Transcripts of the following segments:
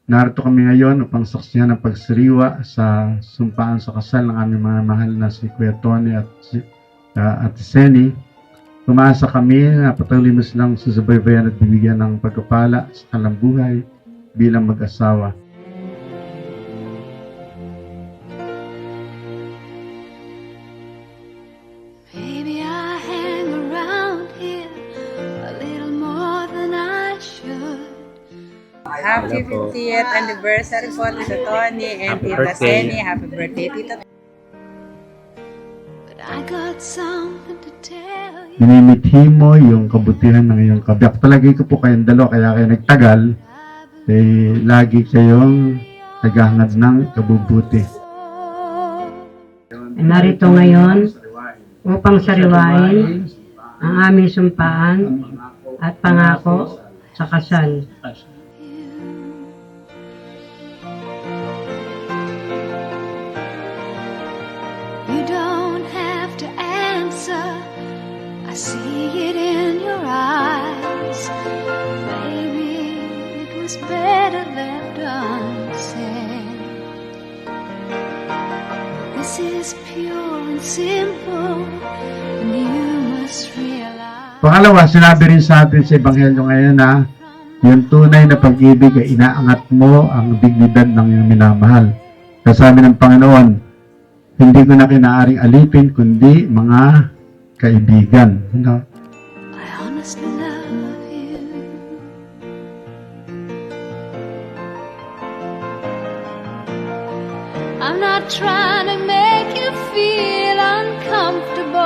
Narito kami ngayon upang saksiyan ang pagsiriwa sa sumpaan sa kasal ng aming mga mahal na si Kuya Tony at si Ate Seni. Umasa kami na patuloy mo silang susubaybayan at bibigyan ng pagkapala sa kanilang buhay bilang mag-asawa. Maybe I hang around here a little more than I should. Happy 50th anniversary po, Tito Tony and Happy Tita birthday. Seni. Happy birthday, Tito. But I got something to tell you. Minimithi mo yung kabutihan ng iyong kabiyak. Palagi ko po kayong dalawa, kaya kayo nagtagal, lagi kayong naghahangad ng kabubuti. Narito ngayon upang sariwain ang aming sumpaan at pangako sa kasal. You don't have to answer. I see it in your eyes. Maybe it was better left unsaid. This is pure and simple, and you must realize. Pangalawa, sinabi rin sa atin sa Ebanghelyo ngayon na yung tunay na pag-ibig ay inaangat mo ang dignidad ng iyong minamahal. Kasabi ng Panginoon, hindi ko na kinaaring alipin kundi mga kaibigan. No? I honestly love you. I'm not trying to make you feel uncomfortable.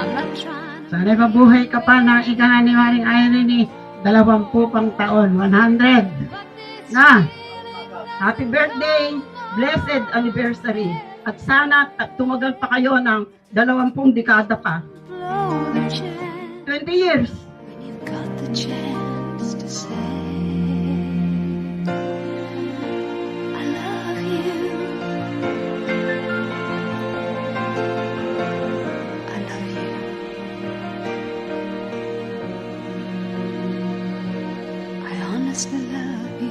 I'm not trying to. Sana'y mabuhay ka pa na ikahan ni Maring Irene, 20 pang taon, 100. Na, happy birthday, blessed anniversary. At sana tumagal pa kayo ng 20 dekada pa. Blow the chance 20 years. when you've got the chance to say I love you. I love you. I honestly love you.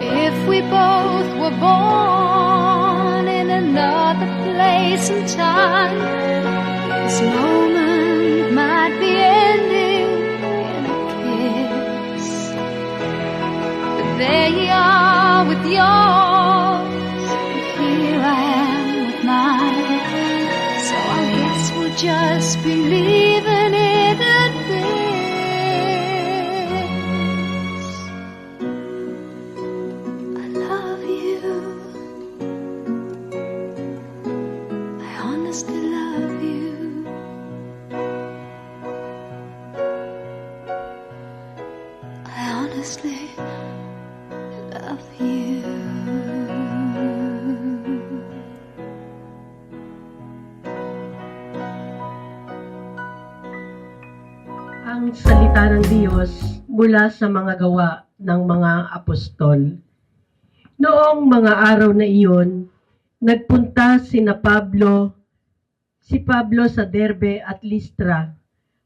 If we both were born in another place and time, this moment might be ending in a kiss. But there you are with yours, and here I am with mine. So I guess we'll just be leaving it at this. I love you. I honestly love you. I honestly love you. Ang salita ng Diyos mula sa mga gawa ng mga apostol. Noong mga araw na iyon, nagpunta si Pablo sa Derbe at Listra,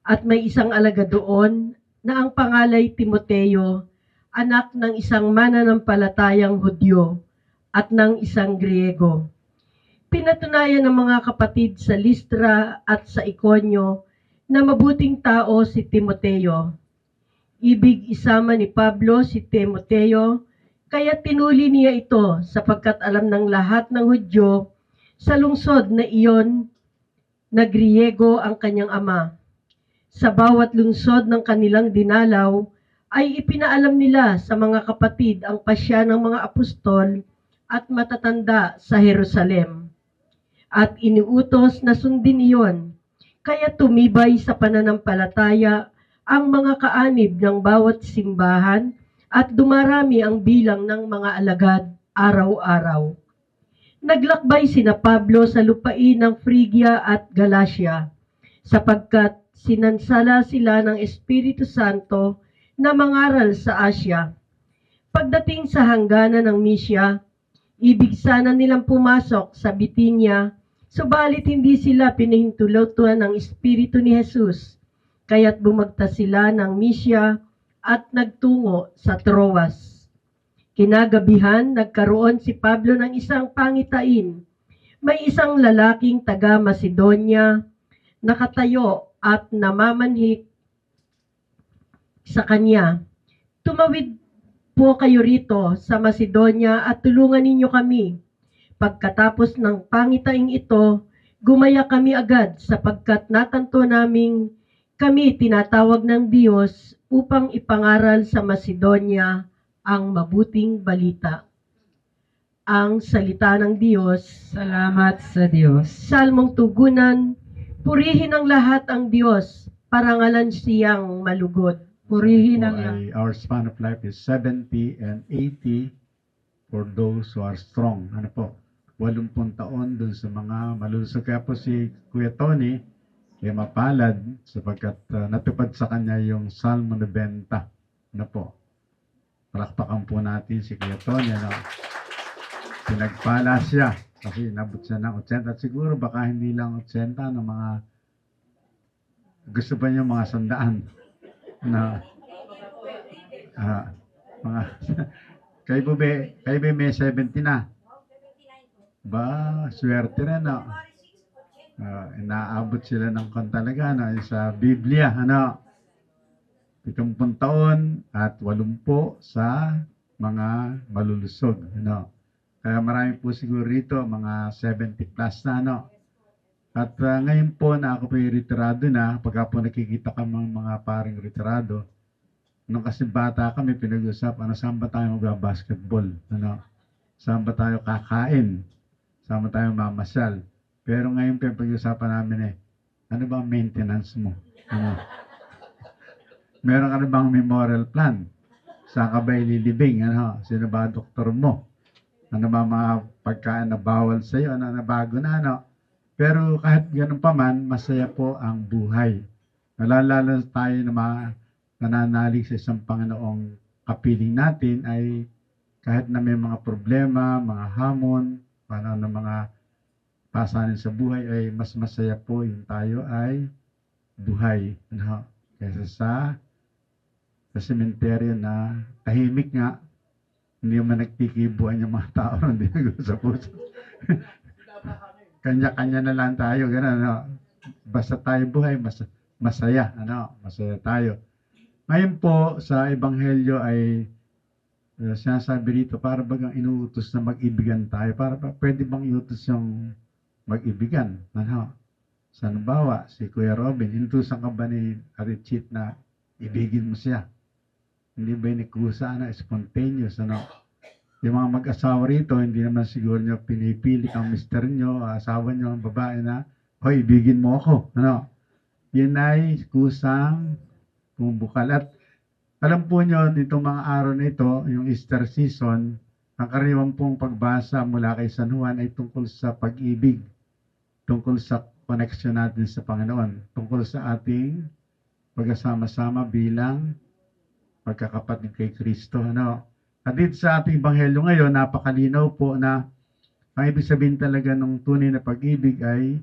at may isang alagad doon na ang pangalay Timoteo, anak ng isang mananampalatayang Hudyo at ng isang Griego. Pinatunayan ng mga kapatid sa Listra at sa Iconio na mabuting tao si Timoteo. Ibig isama ni Pablo si Timoteo, kaya tinuli niya ito sapagkat alam ng lahat ng Hudyo sa lungsod na iyon na Griego ang kanyang ama. Sa bawat lungsod ng kanilang dinalaw ay ipinaalam nila sa mga kapatid ang pasya ng mga apostol at matatanda sa Jerusalem. At iniutos na sundin iyon, kaya tumibay sa pananampalataya ang mga kaanib ng bawat simbahan at dumarami ang bilang ng mga alagad araw-araw. Naglakbay sina Pablo sa lupain ng Phrygia at Galatia, sapagkat sinansala sila ng Espiritu Santo na mangaral sa Asya. Pagdating sa hangganan ng Misya, ibig sana nilang pumasok sa Bitinya, Subalit hindi sila pinahintulutan ng Espiritu ni Jesus, kaya't bumagtas sila ng Misya at nagtungo sa Troas. Kinagabihan, nagkaroon si Pablo ng isang pangitain. May isang lalaking taga Macedonia nakatayo at namamanhik sa kanya. Tumawid po kayo rito sa Macedonia at tulungan ninyo kami. Pagkatapos ng pangitaing ito, gumaya kami agad sapagkat natanto naming kami tinatawag ng Diyos upang ipangaral sa Macedonia ang mabuting balita. Ang salita ng Diyos. Salamat sa Diyos. Salmong tugunan, purihin ang lahat ang Diyos, parangalan siyang malugod. Purihin Po ang lahat. our span of life is 70 and 80 for those who are strong. Ano po? 80 taon dun sa mga malulusog. Kaya po si Kuya Tony ay mapalad sapagkat natupad sa kanya yung Salmo 90. Ano po? Palakpakan po natin si Kuya Tony. Ano? Pinagpala siya kasi nabot siya ng 80. At siguro baka hindi lang 80 ng mga gusto ba niyo mga sandaan na mga kayo ba may 70 na? Ba, swerte rin, no? Inaabot sila ng talaga, no? Sa Biblia, ano? 70 taon at 80 sa mga malulusog, ano? Kaya marami po siguro rito, mga 70 plus na, no? At ngayon po na ako po yung retirado na, pagka po nakikita ka mga paring retirado, nung kasi bata kami, pinag-usap, ano, saan ba tayo mag-basketball? Ano? Saan ba tayo kakain? Saan ba tayo mamasyal? Pero ngayon po, pag-usapan namin ano ba ang maintenance mo? Ano? Meron ka na bang memorial plan? Saan ka ba ililibing? Ano? Sino ba ang doktor mo? Ano ba mga pagkain na bawal sa iyo? Ano na bago na? Ano? Pero kahit ganun pa man, masaya po ang buhay. Nalala tayo na mga nananalig sa isang Panginoong kapiling natin ay kahit na may mga problema, mga hamon, paano na mga pasanin sa buhay ay mas masaya po yung tayo ay buhay. Ano? Kaysa sa sementeryo na tahimik nga, hindi man nagtikibuan yung mga tao hindi sa puso. Kanya-kanya na lang tayo, gano'n, no? Basta tayo buhay, masaya, ano? Masaya tayo. Ngayon po, sa Ebanghelyo ay sinasabi rito, para bagang inuutos na mag-ibigan tayo. Pwede bang iutos yung mag-ibigan? Ano? Sa nabawa, si Kuya Robin, inutusan ka ba ni Arichit na ibigin mo siya? Hindi ba inikusa, spontaneous, ano? Yung mga mag-asawa rito, hindi naman siguro nyo pinipili ang mister nyo, asawa nyo, ang babae na, hoy, ibigin mo ako. Ano? Yun ay kusang bumukal. At alam po nyo, itong mga araw na ito, yung Easter season, ang karaniwang pong pagbasa mula kay San Juan ay tungkol sa pag-ibig, tungkol sa connection natin sa Panginoon, tungkol sa ating pagkasama-sama bilang pagkakapatid kay Kristo. Ano? At dito sa ating Ebanghelyo ngayon, napakalinaw po na ang ibig sabihin talaga ng tunay na pag-ibig ay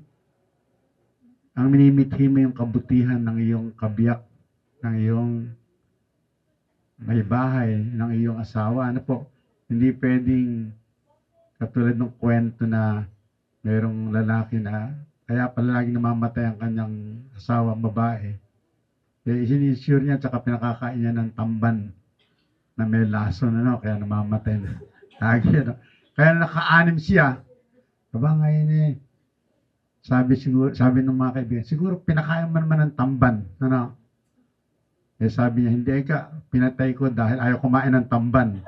ang minimithi mo yung kabutihan ng iyong kabiyak, ng iyong may bahay, ng iyong asawa. Ano po? Hindi pwedeng katulad ng kwento na mayroong lalaki na kaya pala laging namamatay ang kanyang asawa, babae. Kaya isinisure niya at pinakakain niya ng tamban na may lason, kaya namamatay na. Lagi, Kaya naka-anim siya. Aba ngayon sabi ng mga kaibigan, siguro pinakain mo naman ng tamban. Ano? Sabi niya, hindi ka, pinatay ko dahil ayaw kumain ng tamban.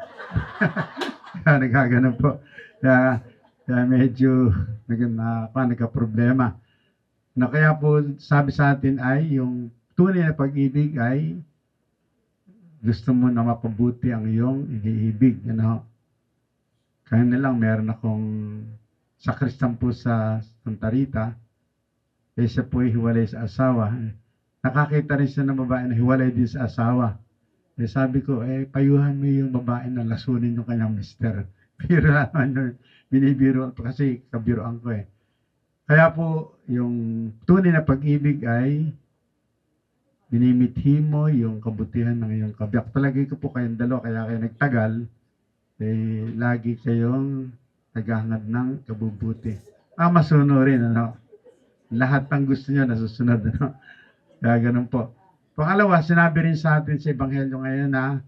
Kaya nagkaganon po. Kaya medyo nagka-problema. Kaya po sabi sa atin ay yung tunay na pag-ibig ay gusto mo na mapabuti ang iyong iniibig. Kaya nilang meron akong sakristan po sa Santa Rita. Siya po ay hiwalay sa asawa. Nakakita rin siya ng babae na hiwalay din sa asawa. Sabi ko, payuhan mo yung babae na lasunin yung kanyang mister. Biro naman yun. Binibiro kasi kabiroan ko . Kaya po, yung tunay na pag-ibig ay minimithi mo yung kabutihan ng iyong kabiyak. Palagi ko po kayong dalawa, kaya kayo nagtagal, lagi kayong naghahangad ng kabubuti. Masunurin, ano? Lahat ng gusto niyo nasusunod, ano? Kaya ganun po. Pangalawa, sinabi rin sa atin sa Ebanghelyo ngayon na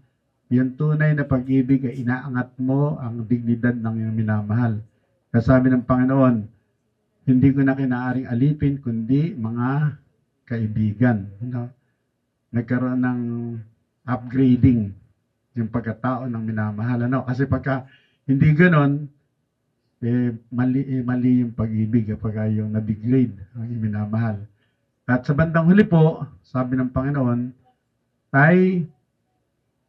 yung tunay na pag-ibig ay inaangat mo ang dignidad ng iyong minamahal. Kasabi ng Panginoon, hindi ko na kinaaring alipin, kundi mga kaibigan. Ano? Nagkaroon ng upgrading yung pagkatao ng minamahal. Ano? Kasi pagka hindi ganon, mali yung pag-ibig kapag yung na-degrade ang minamahal. At sa bandang huli po, sabi ng Panginoon, ay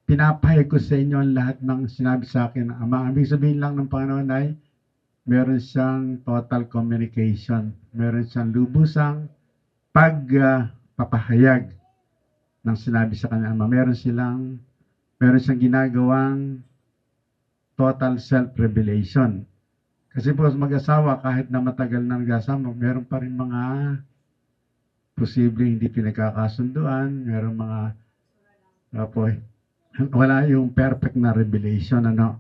pinapahayag ko sa inyo ang lahat ng sinabi sa akin ng Ama. Ang ibig sabihin lang ng Panginoon ay meron siyang total communication. Meron siyang lubusang pagpapahayag ng sinabi sa kanya Ama. Meron siyang ginagawang total self-revelation. Kasi po mag-asawa, kahit na matagal na nag-asama, meron pa rin mga posibleng hindi pinagkakasunduan, meron mga wala yung perfect na revelation, ano.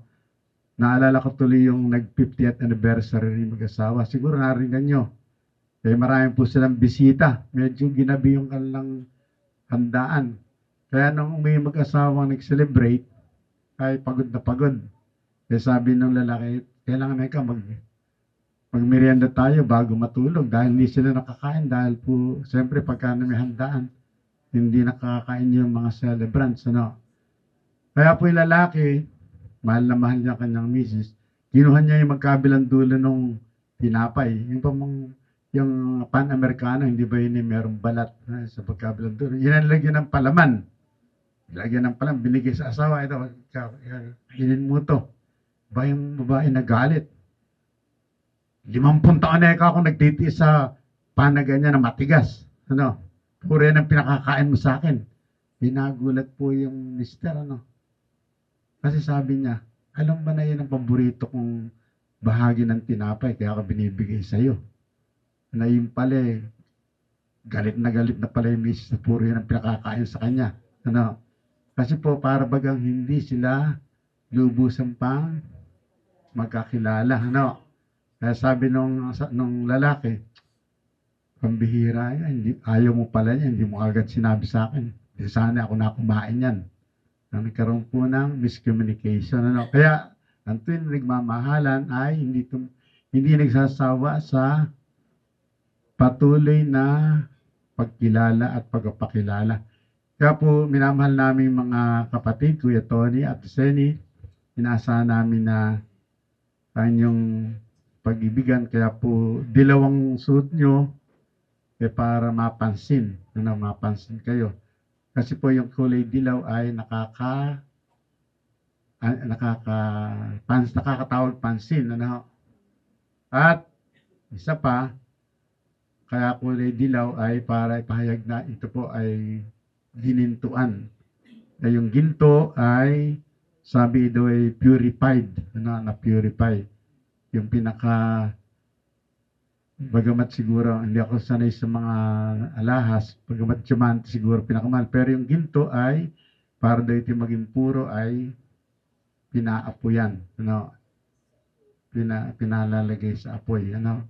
Naalala ko tuloy yung nag-50th anniversary ng mag-asawa. Siguro narinig nyo. Marami po silang bisita. Medyo ginabi yung kanilang handaan. Kaya nung may mag-asawa nag-celebrate, ay pagod na pagod. Sabi ng lalaki, kailangan ka magmerienda tayo bago matulog dahil hindi sila nakakain dahil po, siyempre pagka may handaan, hindi nakakain yung mga celebrants, ano. Kaya po yung lalaki, mahal na mahal niya kanyang misis, kinuha niya yung magkabilang dulo nung tinapay. Yung pan-Amerikano, hindi ba yun yung merong balat sa pagkabilang dulo? Yun ang lagyan ng palaman. Lagyan ng palaman, binigay sa asawa, ito, kainin mo to. Ba yung babae nagalit. 50 taon na ako nagtitiis sa panagan niya na matigas. Ano? Puro yan ang pinakakain mo sa akin. Binagulat po yung mister, ano? Kasi sabi niya, alam ba na yun ang paborito kong bahagi ng tinapay, kaya ako binibigay sa'yo. Na yun pala galit na pala yung misis na puro yan ang pinakakain sa kanya. Ano? Kasi po, para bagang hindi sila lubusan pang magkakilala. Ano? Kaya sabi nung lalaki, pambihira yan, ayaw mo pala yan, hindi mo agad sinabi sa akin. Sana ako na kumain yan. Nagkaroon po ng miscommunication. Ano? Kaya, ang tuwing nagmamahalan ay hindi nagsasawa sa patuloy na pagkilala at pagpapakilala. Kaya po, minamahal namin mga kapatid, Kuya Tony at Seni, inaasahan namin na kanyang pag-ibigan. Kaya po, dilawang suit nyo para mapansin. Mapansin kayo. Kasi po yung kulay dilaw ay nakakatawag pansin. Ano? At isa pa, kaya kulay dilaw ay para ipahayag na ito po ay ginintuan. Na yung ginto ay sabi ito ay purified. Na purify. Yung bagamat siguro, hindi ako sanay sa mga alahas, bagamat diamante siguro pinakamahal, pero yung ginto ay, para daw ito maging puro ay pinaapuyan, ano, pinalalagay sa apoy, ano,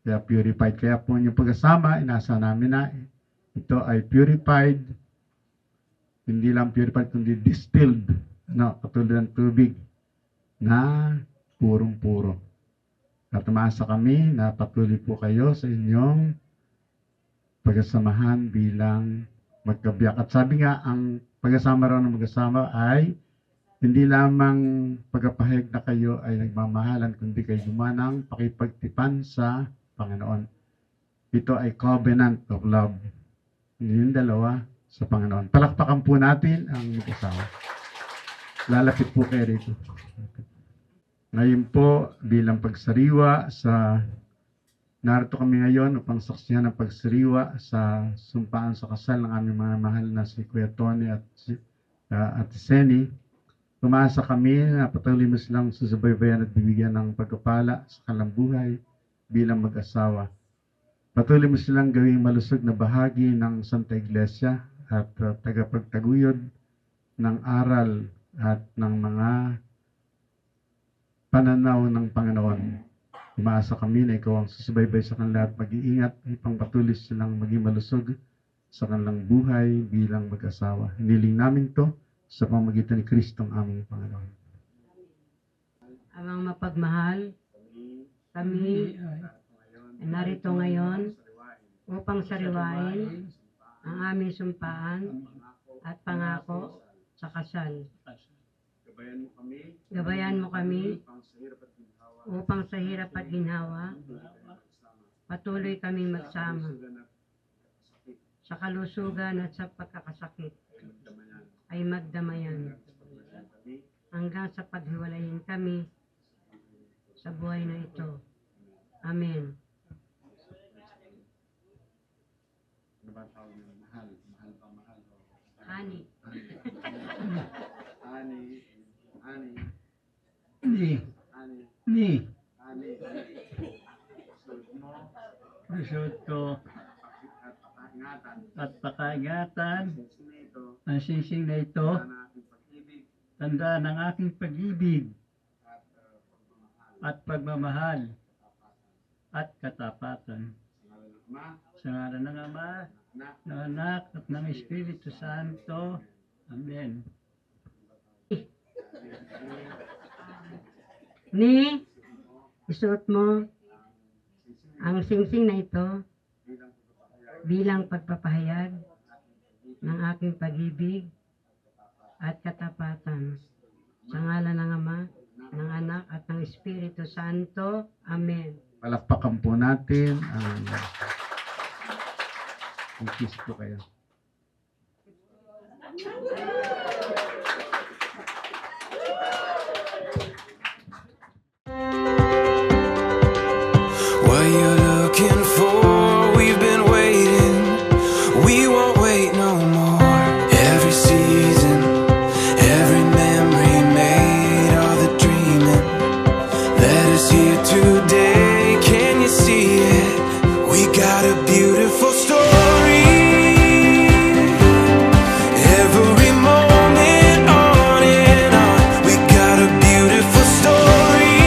kaya purified. Kaya po yung pag-asama, inasa namin na ito ay purified, hindi lang purified, kundi distilled, ano, katulad ng tubig na purong-puro. At umaasa kami na patuloy po kayo sa inyong pag-asamahan bilang magkabiyak. At sabi nga, ang pag-asama raw ng mag-asama ay hindi lamang pagpapahayag na kayo ay nagmamahalan, kundi kayo gumanang pakipagtipan sa Panginoon. Ito ay covenant of love. Yung dalawa sa Panginoon. Palakpakan po natin ang mag-asama. Lalapit po kayo dito. Ngayon po, bilang pagsariwa narito kami ngayon upang saksihan ang pagsariwa sa sumpaan sa kasal ng aming mga mahal na si Kuya Tony at Seni. Umasa kami na patuloy mo silang susubaybayan at bibigyan ng pagkapala sa kanilang buhay bilang mag-asawa. Patuloy mo silang gawing malusog na bahagi ng Santa Iglesia at tagapagtaguyod ng aral at ng mga pananaw ng Panginoon. Umaasa kami na ikaw ang susubaybay sa kanila at mag-iingat upang patuloy silang maging malusog sa kanilang buhay bilang mag-asawa. Hiniling namin to sa pamamagitan ni Kristong aming Panginoon. Amang mapagmahal, kami ay narito ngayon upang sariwain ang aming sumpaan at pangako sa kasal. Gabayan mo kami upang sa hirap at ginhawa patuloy kaming magsama sa kalusugan at sa pagkakasakit ay magdamayan hanggang sa paghiwalayin kami sa buhay na ito. Amen. Ani. Ni. Lusot ko at pakaingatan ang singsing na ito, tanda ng aking pag-ibig at pagmamahal at katapatan. Sa ngalan ng Ama, ng Anak at ng Espiritu Santo. Amen. Ni, isuot mo ang singsing na ito bilang pagpapahayag ng aking pag-ibig at katapatan. Sa ngalan ng Ama, ng Anak at ng Espiritu Santo. Amen. Palakpakan po natin ang kiss po kayo. What you looking for? We've been waiting. We won't wait no more. Every season, every memory made, all the dreaming that is here today. Can you see it? We got a beautiful story. Every moment on and on. We got a beautiful story.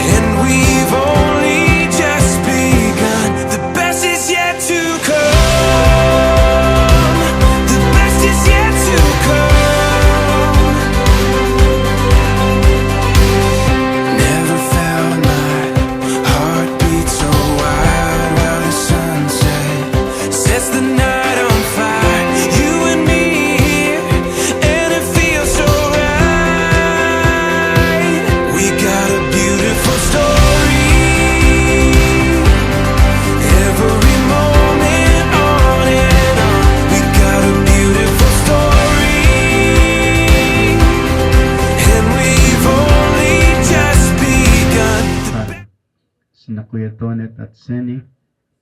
And we've only just begun. The best is yet to come. The best is yet to come. Never felt my heart beat so wild while the sunset sets the night on fire. You and me here, and it feels so right. We got a beautiful story. Every moment on and on. We got a beautiful story. And we've only just begun. Sina Kuya Tonet at Seni,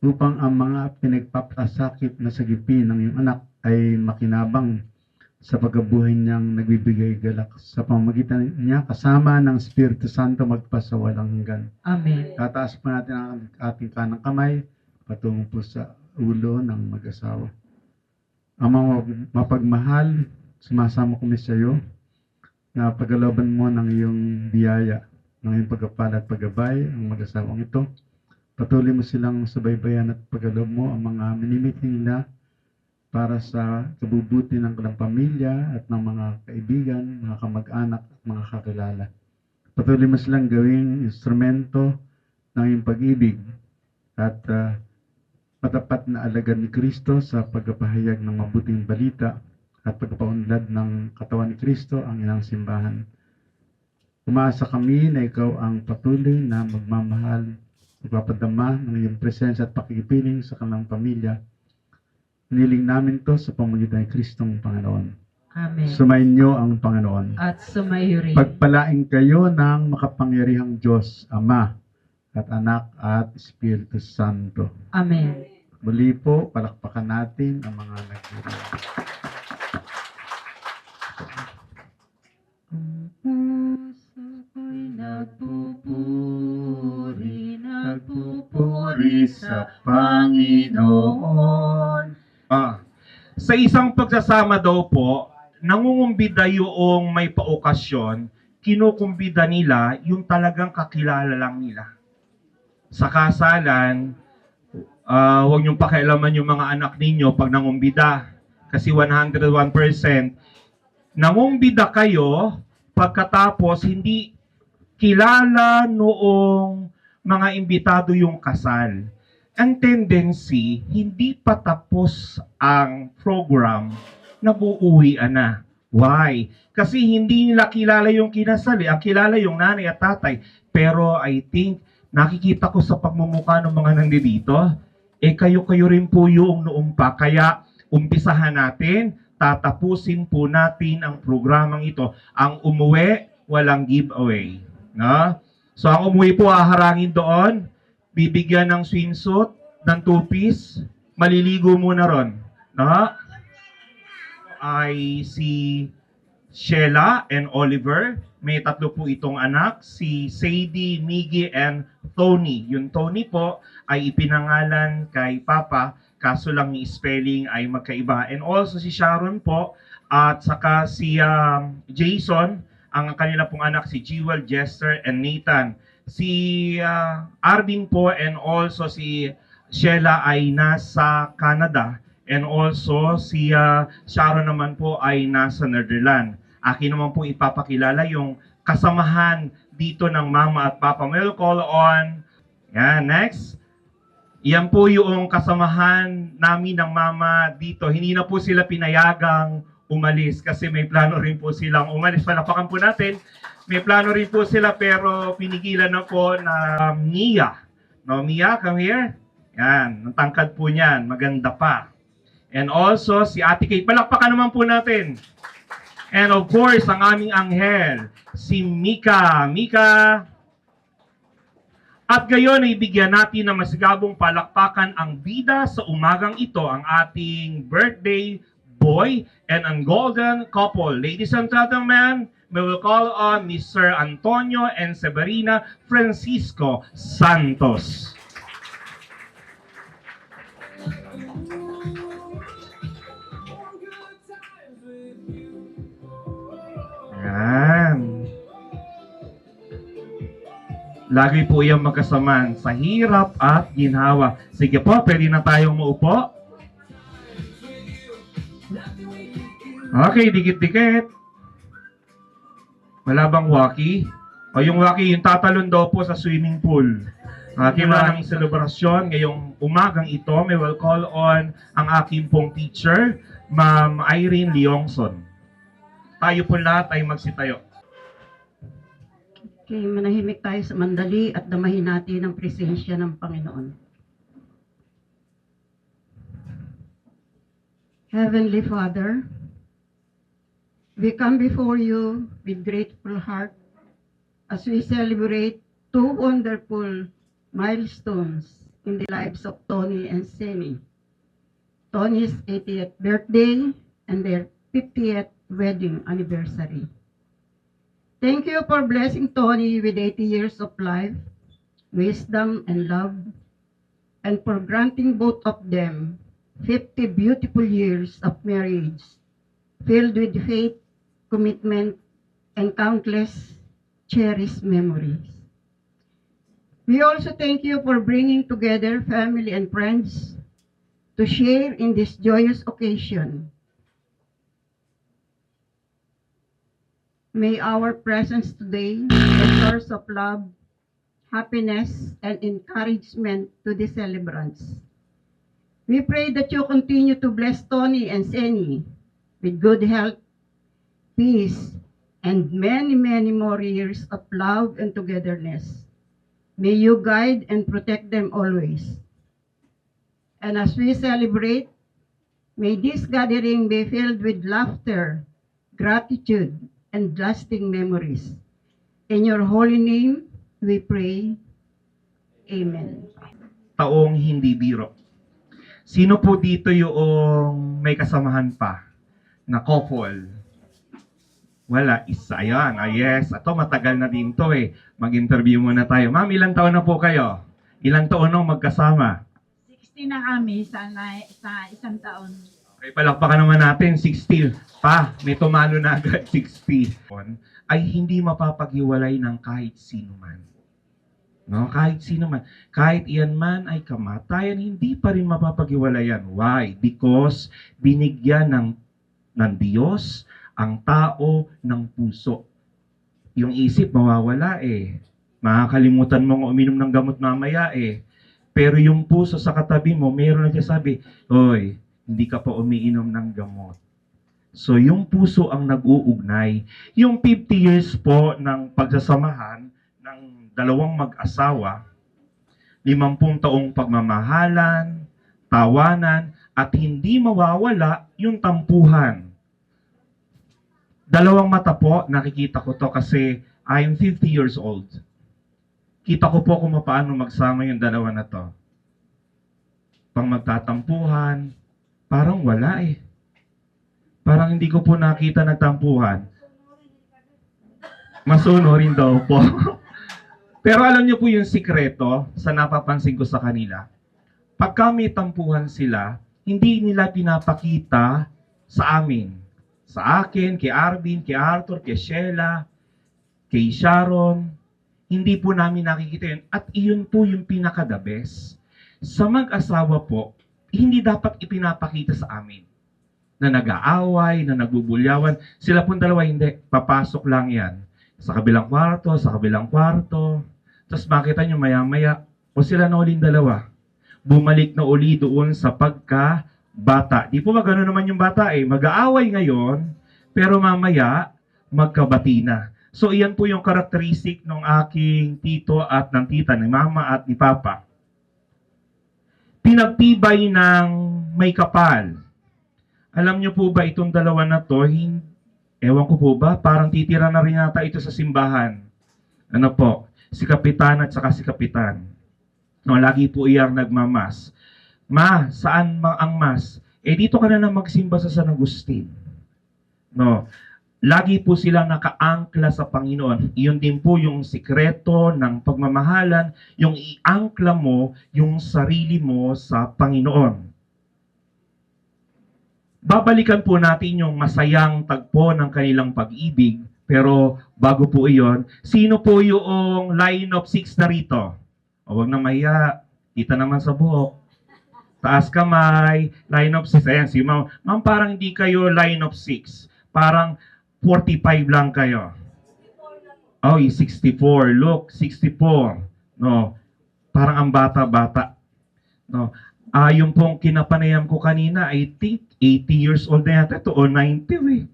upang ang mga pinagpapasakit na sagipin ng iyong anak ay makinabang sa pagkabuhay niyang nagbibigay galak sa pamamagitan niya kasama ng Espiritu Santo magpasawalang hanggan. Amen. Tataas po natin ang ating kanang kamay patungo po sa ulo ng mag-asawa. Ang mga mapagmahal, sumasama kami sa iyo na pagkalooban mo ng iyong biyaya, ng iyong pagpapala at paggabay ang mag-asawang ito. Patuloy mo silang subaybayan at pagkaloob mo ang mga minimiti nila para sa kabubuti ng kanilang pamilya at ng mga kaibigan, mga kamag-anak at mga kakilala. Patuloy mo silang gawing instrumento ng iyong pag-ibig at patapat na alagad ni Kristo sa pagpapahayag ng mabuting balita at pagpapaunlad ng katawan ni Kristo ang ilang simbahan. Umaasa kami na ikaw ang patuloy na magmamahal, magpapadama ng iyong presensya at pakikipiling sa kanilang pamilya. Hiniling namin to sa pamamagitan ni Kristong Panginoon. Amen. Sumainyo ang Panginoon. At sumayo rin. Pagpalain kayo ng makapangyarihang Diyos, Ama at Anak at Espiritu Santo. Amen. Muli po, palakpakan natin ang mga nagdiriwang. Ang puso ko'y nagpupuri, nagpupuri. Panginoon. Sa isang pagsasama daw po, nangungumbida yung may paokasyon, kinukumbida nila yung talagang kakilala lang nila. Sa kasalan, huwag niyong pakialaman yung mga anak ninyo pag nangumbida. Kasi 101%, nangumbida kayo pagkatapos hindi kilala noong mga imbitado yung kasal. Ang tendency, hindi pa tapos ang program, nabuuwian na. Why? Kasi hindi nila kilala yung kinasal. Ang kilala yung nanay at tatay. Pero I think, nakikita ko sa pagmumukha ng mga nandito, kayo-kayo rin po yung noong pa. Kaya, umpisahan natin, tatapusin po natin ang programang ito. Ang umuwi, walang giveaway. No? So, ang umuwi po, haharangin doon, bibigyan ng swimsuit, ng two-piece, maliligo muna ron. No? Ay si Sheila and Oliver. May tatlo po itong anak, si Sadie, Miggy, and Tony. Yung Tony po ay ipinangalan kay Papa, kaso lang yung spelling ay magkaiba. And also si Sharon po, at saka si Jason, ang kanila pong anak, si Jewel, Jester, and Nathan. Si Arvin po and also si Sheila ay nasa Canada. And also si Sharon naman po ay nasa Netherlands. Akin naman po ipapakilala yung kasamahan dito ng mama at papa. We'll call on, yan, next. Yan po yung kasamahan namin ng mama dito. Hindi na po sila pinayagang umalis kasi may plano rin po silang umalis. Palapakan po natin. May plano rin po sila pero pinigilan na po na Mia. No, Mia, come here. Yan, ang tangkad po niyan. Maganda pa. And also, si Ate Kate. Palakpakan naman po natin. And of course, ang aming anghel, si Mika. Mika. At gayon ay bigyan natin ng masigabong palakpakan ang bida sa umagang ito, ang ating birthday boy and ang golden couple. Ladies and gentlemen, we will call on Mr. Antonio and Severina Francisco Santos. Yan. Lagi po yung magkasamaan sa hirap at ginhawa. Sige po, pwede na tayong maupo. Okay, dikit-dikit. Wala bang waki? O yung waki, yung tatalon daw po sa swimming pool. Ating maraming selebrasyon ngayong umagang ito. May will call on ang aking pong teacher, Ma'am Irene Leongson. Tayo po lahat ay magsitayo. Okay, manahimik tayo sa mandali at damahin natin ang presensya ng Panginoon. Heavenly Father, we come before you with grateful heart as we celebrate two wonderful milestones in the lives of Tony and Seni. Tony's 80th birthday and their 50th wedding anniversary. Thank you for blessing Tony with 80 years of life, wisdom, and love, and for granting both of them 50 beautiful years of marriage, filled with faith, commitment, and countless cherished memories. We also thank you for bringing together family and friends to share in this joyous occasion. May our presence today be a source of love, happiness, and encouragement to the celebrants. We pray that you continue to bless Tony and Seni with good health, peace, and many, many more years of love and togetherness. May you guide and protect them always. And as we celebrate, may this gathering be filled with laughter, gratitude, and lasting memories. In your holy name, we pray. Amen. Taong hindi biro. Sino po dito yung may kasamahan pa na couple? Wala, isa. Ayan, yes. Ito matagal na din to eh. Mag-interview muna tayo. Ma'am, ilang taon na po kayo? Ilang taon nang magkasama? 60 na kami sa isang taon. Okay, palakpakan naman natin, 60. Pa, may tumalo na agad, 60. Ay hindi mapapaghiwalay ng kahit sino man. No, kahit sino man. Kahit iyan man ay kamatayan, hindi pa rin mapapaghiwalayan. Why? Because binigyan ng Diyos ang tao ng puso. Yung isip mawawala eh. Makakalimutan mong uminom ng gamot mamaya eh. Pero yung puso sa katabi mo, mayroon nagsasabi, "Hoy, hindi ka pa umiinom ng gamot." So yung puso ang nag-uugnay. Yung 50 years po ng pagsasamahan ng dalawang mag-asawa, 50 taong pagmamahalan, tawanan, at hindi mawawala yung tampuhan. Dalawang mata po, nakikita ko to kasi I'm 50 years old. Kita ko po kung paano magsama yung dalawa na to. Pang magtatampuhan, parang wala eh. Parang hindi ko po nakita nagtampuhan. Masunurin daw po. Pero alam niyo po yung sikreto sa napapansin ko sa kanila. Pagka may tampuhan sila, hindi nila pinapakita sa amin. Sa akin, kay Arvin, kay Arthur, kay Sheila, kay Sharon. Hindi po namin nakikita yun. At iyon po yung pinaka-the best. Sa mag-asawa po, hindi dapat ipinapakita sa amin na nag-aaway, na nagbubulyawan. Sila pong dalawa hindi. Papasok lang yan. Sa kabilang kwarto, sa kabilang kwarto. Tapos makita nyo maya-maya, o sila na uling dalawa. Bumalik na uli doon sa pagka-bata. Di po ba gano'n naman yung bata eh. Mag-aaway ngayon, pero mamaya, magkabati na. So, iyan po yung karakteristik ng aking tito at ng tita, ni mama at ni papa. Pinagtibay ng may kapal. Alam niyo po ba itong dalawa na to, ewan ko po ba, parang titira na rin yata ito sa simbahan. Ano po, si Kapitan at saka si Kapitan. No, lagi po iyang nagmamas. Ma, saan ang mas? Eh dito ka na magsimba sa San Agustin. No, lagi po silang nakaangkla sa Panginoon. Iyon din po yung sikreto ng pagmamahalan, yung iangkla mo yung sarili mo sa Panginoon. Babalikan po natin yung masayang tagpo ng kanilang pag-ibig. Pero bago po iyon, sino po yung line of 6 na rito? O, wag na mahiya. Kita naman sa buhok. Taas kamay. Line of 6. Ayan, si Ma'am. Ma'am, parang hindi kayo line of 6. Parang 45 lang kayo. Oh, 64. Look, 64. No. Parang ang bata-bata. No. Yung pong kinapanayam ko kanina, I think 80 years old na yata ito o 90 eh.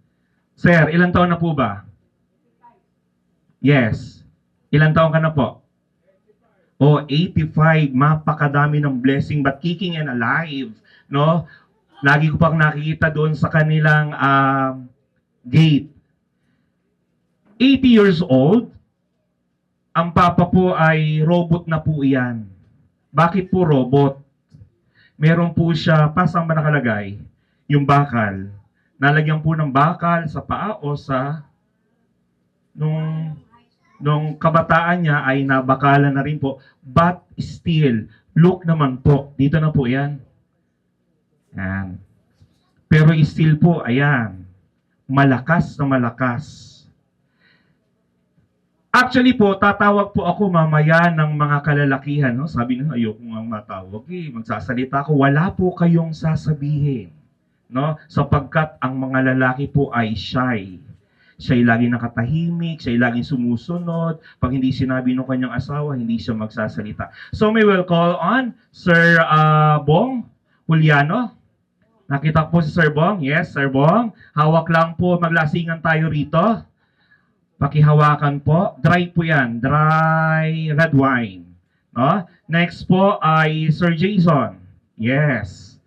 Sir, ilang taon na po ba? Yes. Ilang taon ka na po? O, 85. Mapakadami ng blessing but kicking and alive. No? Lagi ko pang nakikita doon sa kanilang gate. 80 years old. Ang papa po ay robot na po iyan. Bakit po robot? Meron po siya, pasang ba nakalagay? Yung bakal. Nalagyan po ng bakal sa paa o sa nung kabataan niya ay nabakalan na rin po. But still, look naman po. Dito na po yan. Yan. Pero still po, ayan. Malakas na malakas. Actually po, tatawag po ako mamaya ng mga kalalakihan. No? Sabi nyo, ayoko nga matawag. Magsasalita ako. Wala po kayong sasabihin. No? Sapagkat ang mga lalaki po ay shy. Siya'y laging nakatahimik, siya'y laging sumusunod. Pag hindi sinabi ng kanyang asawa, hindi siya magsasalita. So may will call on Sir Bong Juliano. Nakita po si Sir Bong. Yes, Sir Bong. Hawak lang po, maglasingan tayo rito. Pakihawakan po. Dry po yan. Dry red wine. No? Next po ay Sir Jason. Yes.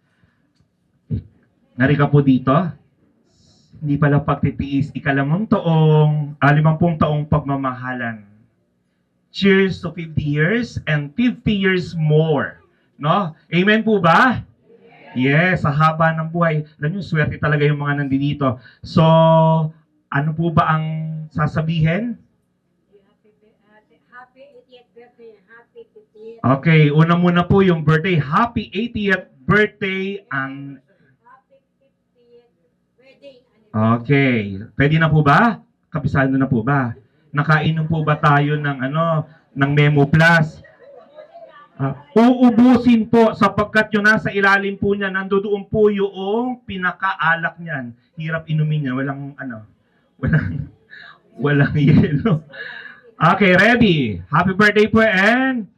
Narika po dito. Hindi pala pagtitiis. 50 taong pagmamahalan. Cheers to 50 years and 50 years more. No? Amen po ba? Yes, sa haba ng buhay. Alam nyo, swerte talaga yung mga nandito. So, ano po ba ang sasabihin? Happy 80th birthday. Happy 50th Okay, una muna po yung birthday. Happy 80th birthday ang... Okay, pwede na po ba? Kabisado na po ba? Nakainom po ba tayo ng ng Memo Plus? Uubusin po sapagkat yung nasa ilalim po niya, nandoon po yung pinakaalak niyan. Hirap inumin niya, walang yelo. Okay, ready? Happy birthday po and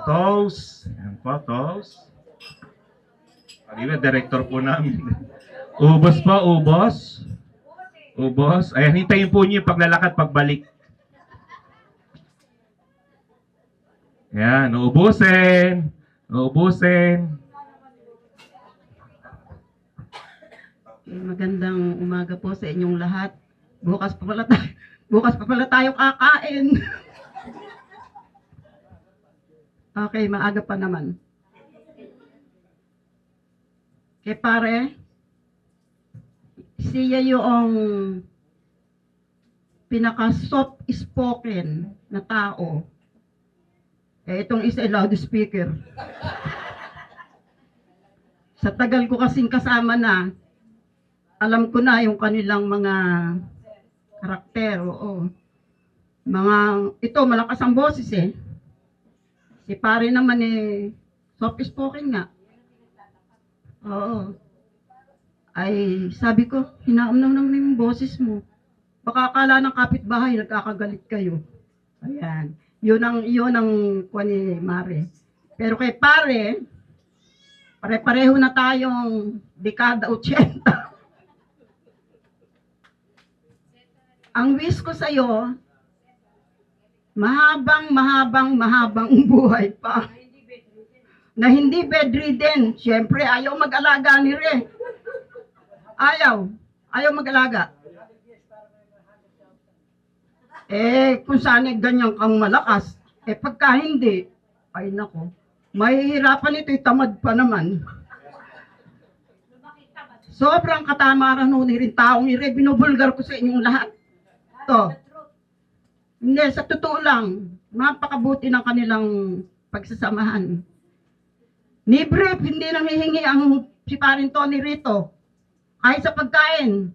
toast. Yan po, toast. Pag-iba, director po namin. Ubos po, ubos. Ubos. Ayan, hintayin po niyo yung paglalakad, pagbalik. Yan, uubusin. Uubusin. Magandang umaga po sa inyong lahat. Bukas pa pala tayo kakain. Okay, maaga pa naman. Kay pare, siya yung pinaka-soft spoken na tao. Itong isa loudspeaker. Sa tagal ko kasing kasama na, alam ko na yung kanilang mga karakter. Oo. Ito, malakas ang boses eh. Si pare naman soft spoken nga. Oo. Ay, sabi ko, hinaamnam naman yung boses mo. Baka akala ng kapitbahay, nagkakagalit kayo. Ayan. Yun ang kuwan ni Mare. Pero kay pare, pare-pareho na tayong dekada 80. Ang wish ko sa'yo, mahabang buhay pa. Na hindi bedridden. Siyempre, ayaw mag-alaga ni Re. Ayaw mag-alaga. Kung saan ganyan kang malakas, pagka hindi, ay nako, mahihirapan ito'y tamad pa naman. Sobrang katamaran nun rin taong Re, binubulgar ko sa inyong lahat. Hindi, sa totoo lang, napakabuti ng kanilang pagsasamahan. Ni Brief, hindi nang hihingi si paring Tony rito. Kahit sa pagkain,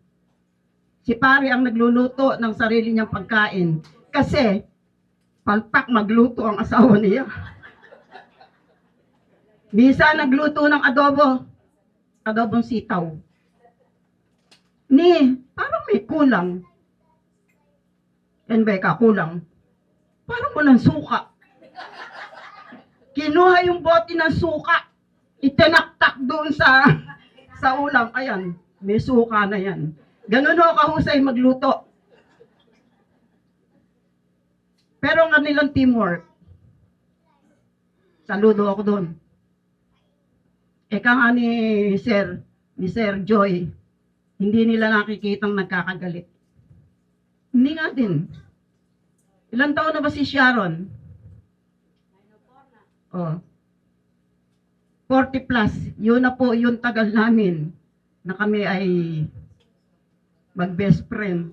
si pare ang nagluluto ng sarili niyang pagkain. Kasi, palpak magluto ang asawa niya. Bisa nagluto ng adobong sitaw. Parang may kulang. Kulang. Parang walang suka. Kinuha yung bote ng suka. Itinaktak doon sa ulam. Ayan, may suka na yan. Ganun ho kahusay magluto. Pero ang kanilang teamwork, saludo ako doon. Eka nga ni Sir Joy, hindi nila nakikitang nagkakagalit. Hindi nga din. Ilang taon na ba si Sharon? 40 plus. Yun na po yung tagal namin na kami ay mag-best friend.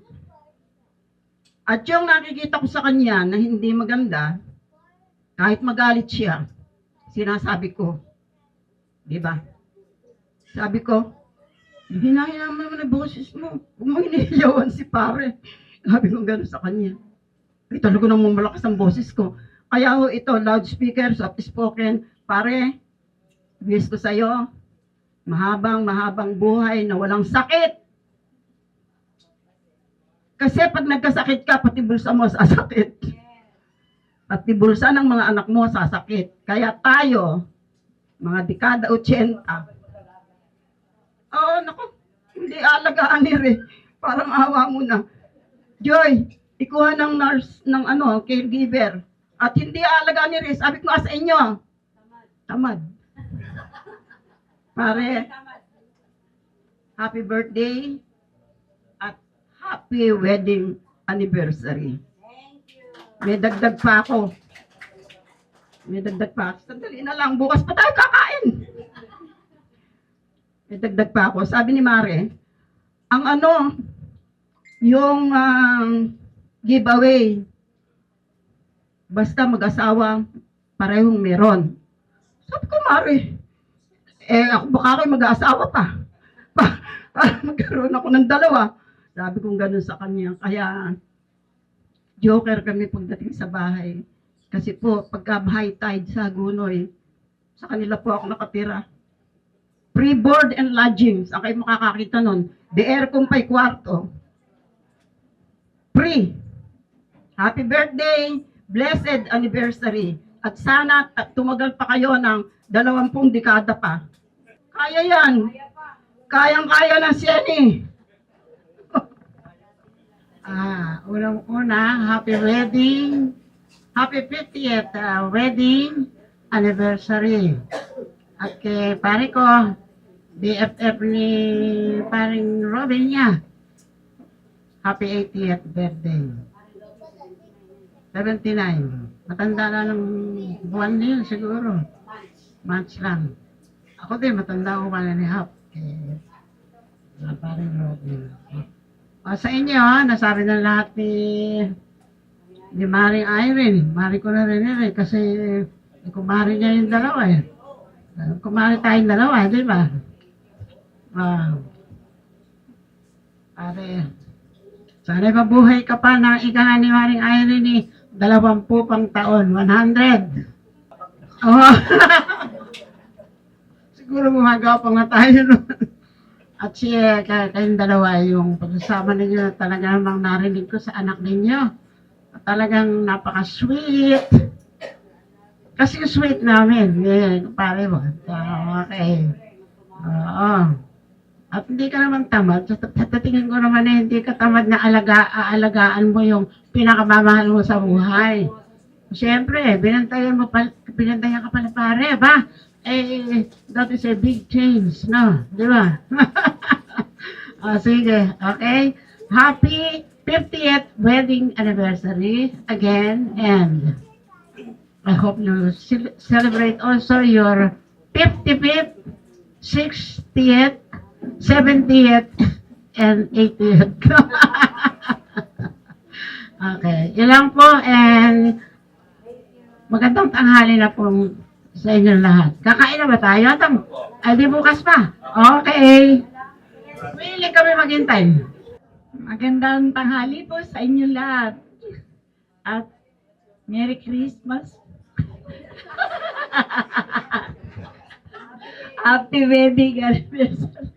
At yung nakikita ko sa kanya na hindi maganda, kahit magalit siya, sinasabi ko, di ba? Sabi ko, hinahinam naman ang boses mo. Huwag mo hinihiyawan si pare. Sabi ko gano'n sa kanya. Ay, talaga namang malakas ang boses ko. Kaya ho ito, loudspeaker, soft spoken. Pare, wish ko sa'yo, mahabang buhay na walang sakit. Kasi pag nagkasakit ka, pati bulsa mo sasakit. Pati bulsa ng mga anak mo sasakit. Kaya tayo, mga dekada 80. Naku, hindi alagaan ni Re. Parang awa mo na. Joy, ikuha ng nurse, caregiver. At hindi alagaan ni Re. Sabi ko sa inyo, tamad. Pare, happy birthday at happy wedding anniversary. May dagdag pa ako. Sandali na lang, bukas pa tayo kakain. May dagdag pa ako. Sabi ni Mare, ang yung giveaway, basta mag-asawa, parehong meron. Sabi ko, Mari, ako baka kayo mag-aasawa pa. Magkaroon ako ng dalawa. Sabi kong ganun sa kanya. Kaya, joker kami pagdating sa bahay. Kasi po, pagka high tide sa Gunoy, sa kanila po ako nakatira. Free board and lodgings. Ang kayo makakakita nun. The aircon pa'y kwarto. Free. Happy birthday. Blessed anniversary. At sana tumagal pa kayo ng 20 dekada pa. Kaya yan. Kayang-kaya ng Sieni. Unang-una, happy wedding. Happy 50th wedding anniversary. At kay pare ko, BFF ni paring Robin niya. Happy 80th birthday. 79. Matanda na ng buwan niyo siguro. Months lang. Ako din, matanda ko pa na ni Hap. Paring Robin. Sa inyo, nasabi na lahat ni Maring Irene. Mari ko na rin yun kasi kumari niya yung dalawa eh. Kumari tayong dalawa, di ba? Pare, sana mabuhay ka pa na ika ni Maring Irene 20 pang taon, 100. Oh. Siguro gumagawa pa nga tayo nun. At siya, kayong dalawa, yung pag-usama ninyo, talaga namang narinig ko sa anak ninyo. Talagang napaka-sweet. Kasi sweet namin, pare mo. Okay. Oo. At hindi ka naman tamad. Sa tingin ko naman hindi ka tamad na aalagaan mo yung pinakamamahal mo sa buhay. Siyempre, binantayan ka pala pare, ba? That is a big change, no? Di ba? Sige, okay? Happy 50th wedding anniversary again, and I hope you celebrate also your 55th, 60th, 70th, and 80th. Okay, yun lang po, and magandang tanghali na po sa inyo lahat. Kakain na ba tayo? Ay, di bukas pa. Okay. Willing kami maghintay. Magandang tanghali po sa inyo lahat. At Merry Christmas. Happy wedding anniversary.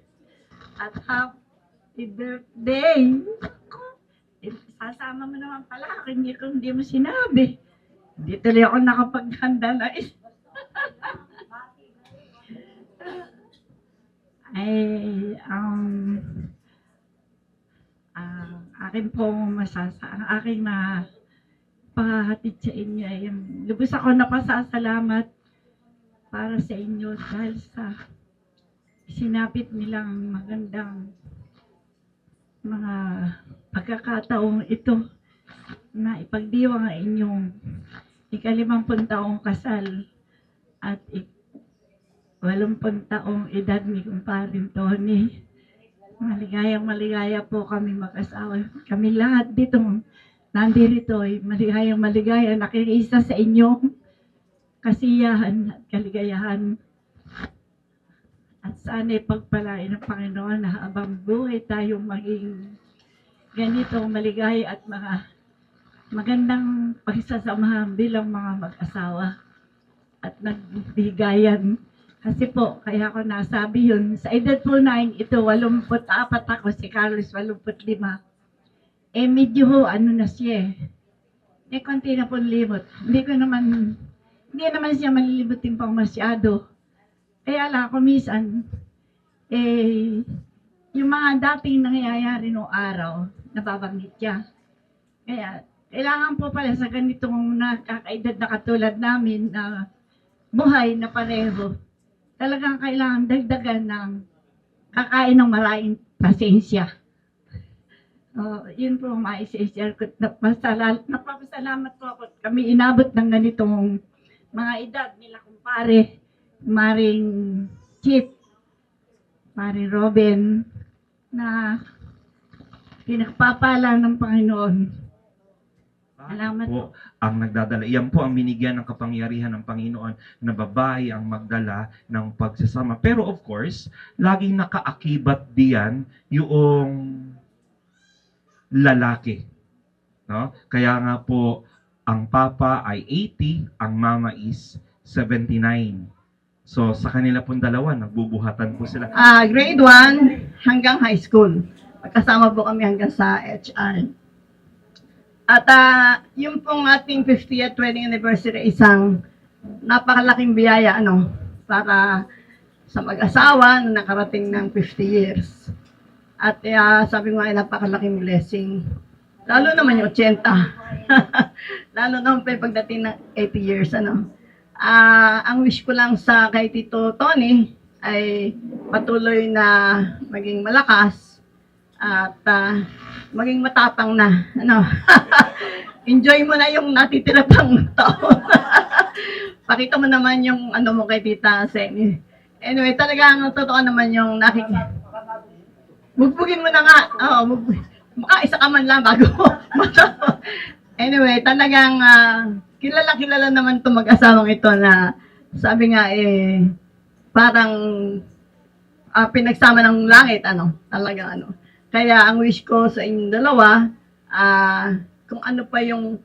At happy birthday. Sasama mo naman pala. Kung hindi mo sinabi. Hindi tuloy ako nakapaghanda na akin po ang aking na pahatid sa inyo ay lubos ako napasasalamat para sa inyo dahil sa sinapit nilang magandang mga pagkakataong ito na ipagdiwang ang inyong 50 taong kasal at 80 taong edad ni Kumparing Tony. Maligaya po kami mag-asawa. Kami lahat dito, nandirito ay maligaya nakikiisa sa inyong kasiyahan at kaligayahan. At sana ipagpalain ng Panginoon na habang buhay tayong maging ganito maligaya at mga magandang pagsasamahan bilang mga mag-asawa at nagbigayan. Kasi po, kaya ako nasabi yun, sa edad po na ito, 84 ako, si Carlos 85. Medyo na siya konti na po limot. Hindi naman siya malilimutin pang masyado. Kaya lang ako minsan, yung mga dating nangyayari noong araw, nababanggit niya. Kaya, kailangan po pala sa ganitong nakakaedad na katulad namin na buhay na pareho, talagang kailangan dagdagan ng kakain ng maraming pasensya. Yun po ang maisishare ko. Napapasalamat po ako. Kami inabot ng ganitong mga edad nila kumpare, Maring Chip, Maring Robin, na pinagpapala ng Panginoon. Salamat po ang nagdadala. Yan po ang binigyan ng kapangyarihan ng Panginoon na babae ang magdala ng pagsasama. Pero of course, laging nakaakibat diyan yung lalaki. No? Kaya nga po, ang papa ay 80, ang mama is 79. So sa kanila pong dalawa, nagbubuhatan po sila. Grade 1 hanggang high school. Magkasama po kami hanggang sa HR. At yung pong ating 50th wedding anniversary, isang napakalaking biyaya para sa mag-asawa na nakarating ng 50 years. At sabi ko nga, napakalaking blessing. Lalo naman yung 80. Lalo naman pa yung pagdating ng 80 years. Ang wish ko lang sa kay Tito Tony ay patuloy na maging malakas at maging matapang na. Enjoy mo na yung natitira pang taon. Pakita mo naman yung mo kay Tita Seni. Anyway, talagang totoo naman yung bugbugin mo na nga. Makaisa ka man lang bago. Anyway, talagang kilala naman itong mag-asawang ito na sabi nga parang pinagsama ng langit, talagang Kaya ang wish ko sa inyong dalawa, kung ano pa yung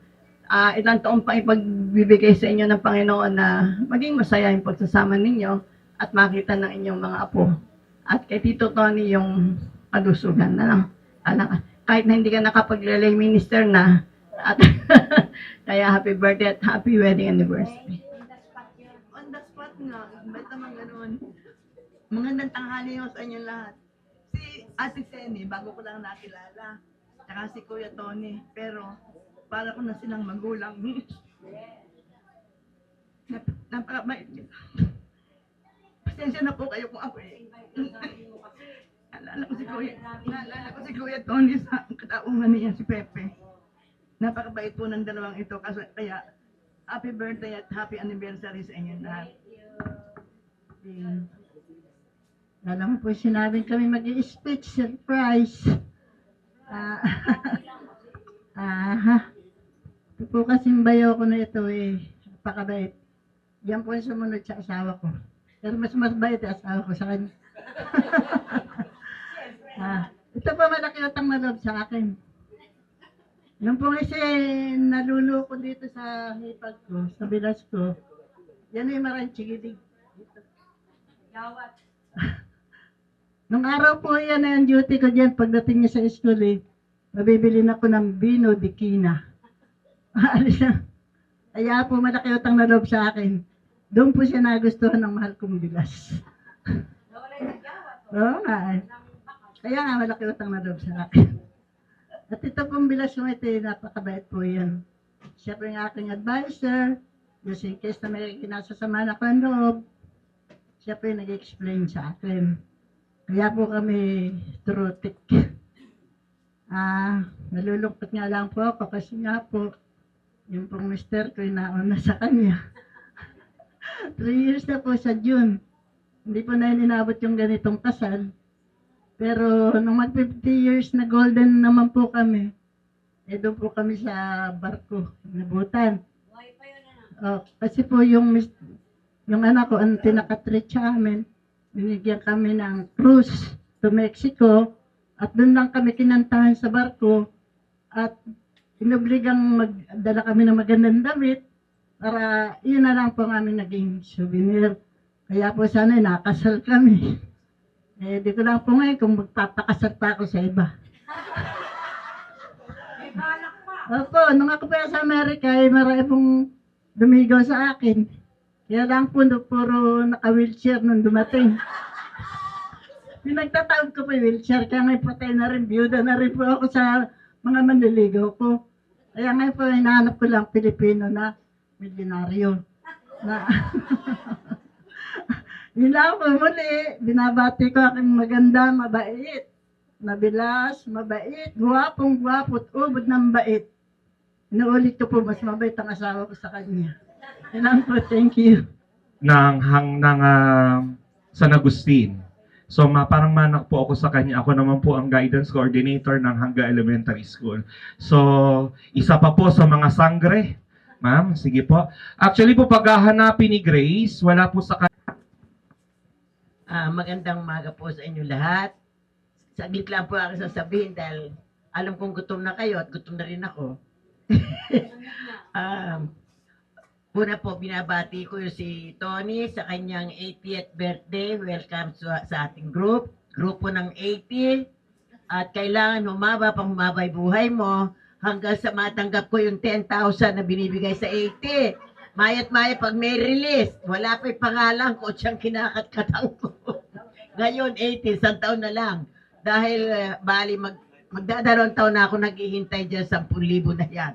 ilang taon pang ipagbibigay sa inyo ng Panginoon na maging masaya yung pagsasama ninyo at makita ng inyong mga apo. At kay Tito Tony yung kalusugan. Kahit na hindi ka nakapag-lay minister na, at kaya happy birthday at happy wedding anniversary. On the spot nga, ba't naman ganun? Magandang tanghali mo sa inyo lahat. Si Ate Seni, bago ko lang nakilala. Tsaka si Kuya Tony. Pero, para ko na silang magulang. Pasensya na po kayo kung ako Naalala ko si Kuya Tony sa kataungan niya, si Pepe. Napakabait po ng dalawang ito. Kaya, happy birthday at happy anniversary sa inyo lahat. Alam mo po, sinabi kami mag-i-speech, surprise. Ito po kasing bayo ko na ito napakabait. Yan po yung sumunod sa asawa ko. Pero mas bait yung asawa ko sa kanya. Ito po malaki utang na loob sa akin. Nung po kasi nalulo ko dito sa hipag ko, sa bilas ko, yan yung maranchigidig. Gawat. Nung araw po yan na yung duty ko dyan, pagdating niya sa school mabibili na ko ng Vino di Quina. Alis na. Kaya po malaki utang na loob sa akin. Doon po siya nagustuhan ng mahal kong bilas. Oo nga Kaya nga malaki utang na loob sa akin. At ito pong bilas mo napakabait po yan. Siya po yung aking advisor. Just in case na may kinasasama na ko ang loob, siya po yung nag-explain sa akin. Kaya po kami trutik. Nalulungkot nga lang po ako kasi nga po, yung pong mister ko nauna sa kanya. 3 years na po sa June. Hindi po na inabot yung ganitong kasal. Pero nung mag 50 years na golden naman po kami, doon po kami sa barko, nabutan. Kasi po yung anak ko, ang tinakatreat sa amin, binigyan kami ng cruise to Mexico at doon lang kami kinantahan sa barko at inobligang magdala kami ng magandang damit para yun na lang po ang aming naging souvenir. Kaya po sana nakasal kami. Di ko lang po ngayon kung magpapakasal pa ako sa iba. Opo, nung ako pa sa Amerika, marami pong dumigaw sa akin. Kaya lang po, puro naka-wheelchair nung dumating. Pinagtatawag ko po yung wheelchair, kaya ngayon patay na rin, biyuda na rin po ako sa mga manliligaw ko. Kaya ngayon po, hinahanap ko lang Pilipino na milyonaryo. Yun lang po muli, binabati ko aking maganda, mabait, nabilas, mabait, guwapong guwapo, ubod ng bait. Inuulit ko po, mas mabait ang asawa ko sa kanya. Ilan po, thank you. Ng San Agustin. So parang manak po ako sa kanya. Ako naman po ang guidance coordinator ng Hangga Elementary School. So isa pa po sa mga sangre. Ma'am, sige po. Actually po paghahanapin ni Grace, wala po sa Magandang umaga po sa inyo lahat. Saglit lang po ako sasabihin dahil alam kong gutom na kayo at gutom na rin ako. Una po, binabati ko si Tony sa kanyang 80th birthday. Welcome sa ating group. Grupo ng 80. At kailangan humaba yung buhay mo hanggang sa matanggap ko yung 10,000 na binibigay sa 80. Mayat-maya pag may release, wala pa yung pangalan ko siyang kinakatkatang ko. Ngayon, 80, isang taon na lang. Dahil bali magdadalawang taon na ako naghihintay dyan, 10,000 na yan.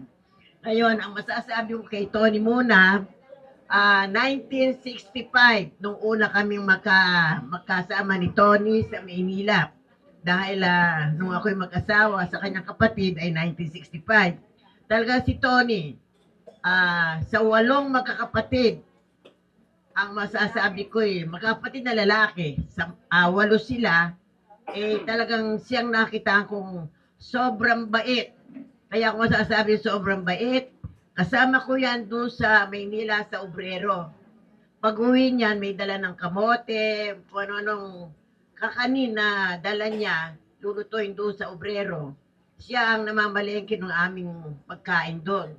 Ngayon, ang masasabi ko kay Tony muna, 1965, nung una kaming magkasama ni Tony sa Maynila. Dahil nung ako'y mag-asawa sa kanyang kapatid ay 1965. Talaga si Tony, sa 8 magkakapatid, ang masasabi ko magkakapatid na lalaki, 8 sila, talagang siyang nakita kong sobrang bait. Kaya ako masasabi sobrang bait. Kasama ko yan doon sa Maynila sa Obrero. Pag uwi niyan, may dala ng kamote, kung ano-anong kakanin na dala niya, lulutuin doon sa Obrero. Siya ang namamalengke ng aming pagkain doon.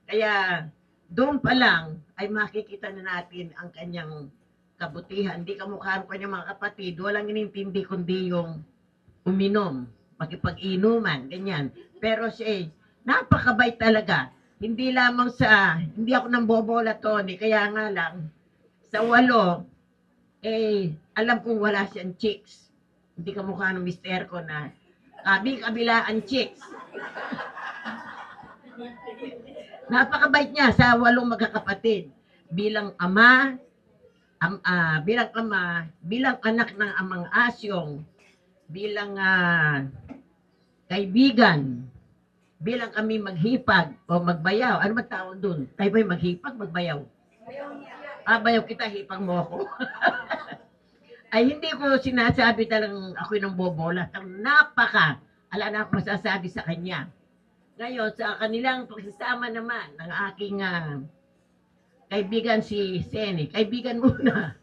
Kaya doon pa lang ay makikita na natin ang kanyang kabutihan. Hindi kamukha ang kanyang mga kapatid. Walang inintindi kundi yung uminom, makipag-inuman, ganyan. Pero siya napakabait talaga. Hindi lamang hindi ako nang bobola, Tony, kaya nga lang, sa 8, alam kong wala siyang chicks. Hindi kamukha ng mister ko na kabila-kabilaan chicks. Napakabait niya sa 8 magkakapatid. Bilang bilang anak ng amang asyong, bilang kaibigan, bilang kami maghipag o magbayaw. Ano ba tawag dun? Tayo ba'y maghipag, magbayaw? Bayaw kita, hipag mo ako. Ay hindi ko sinasabi talagang ako'y nang bobola. Ala na ako masasabi sa kanya. Ngayon, sa kanilang pagsasama naman ng aking kaibigan si Seni. Kaibigan muna.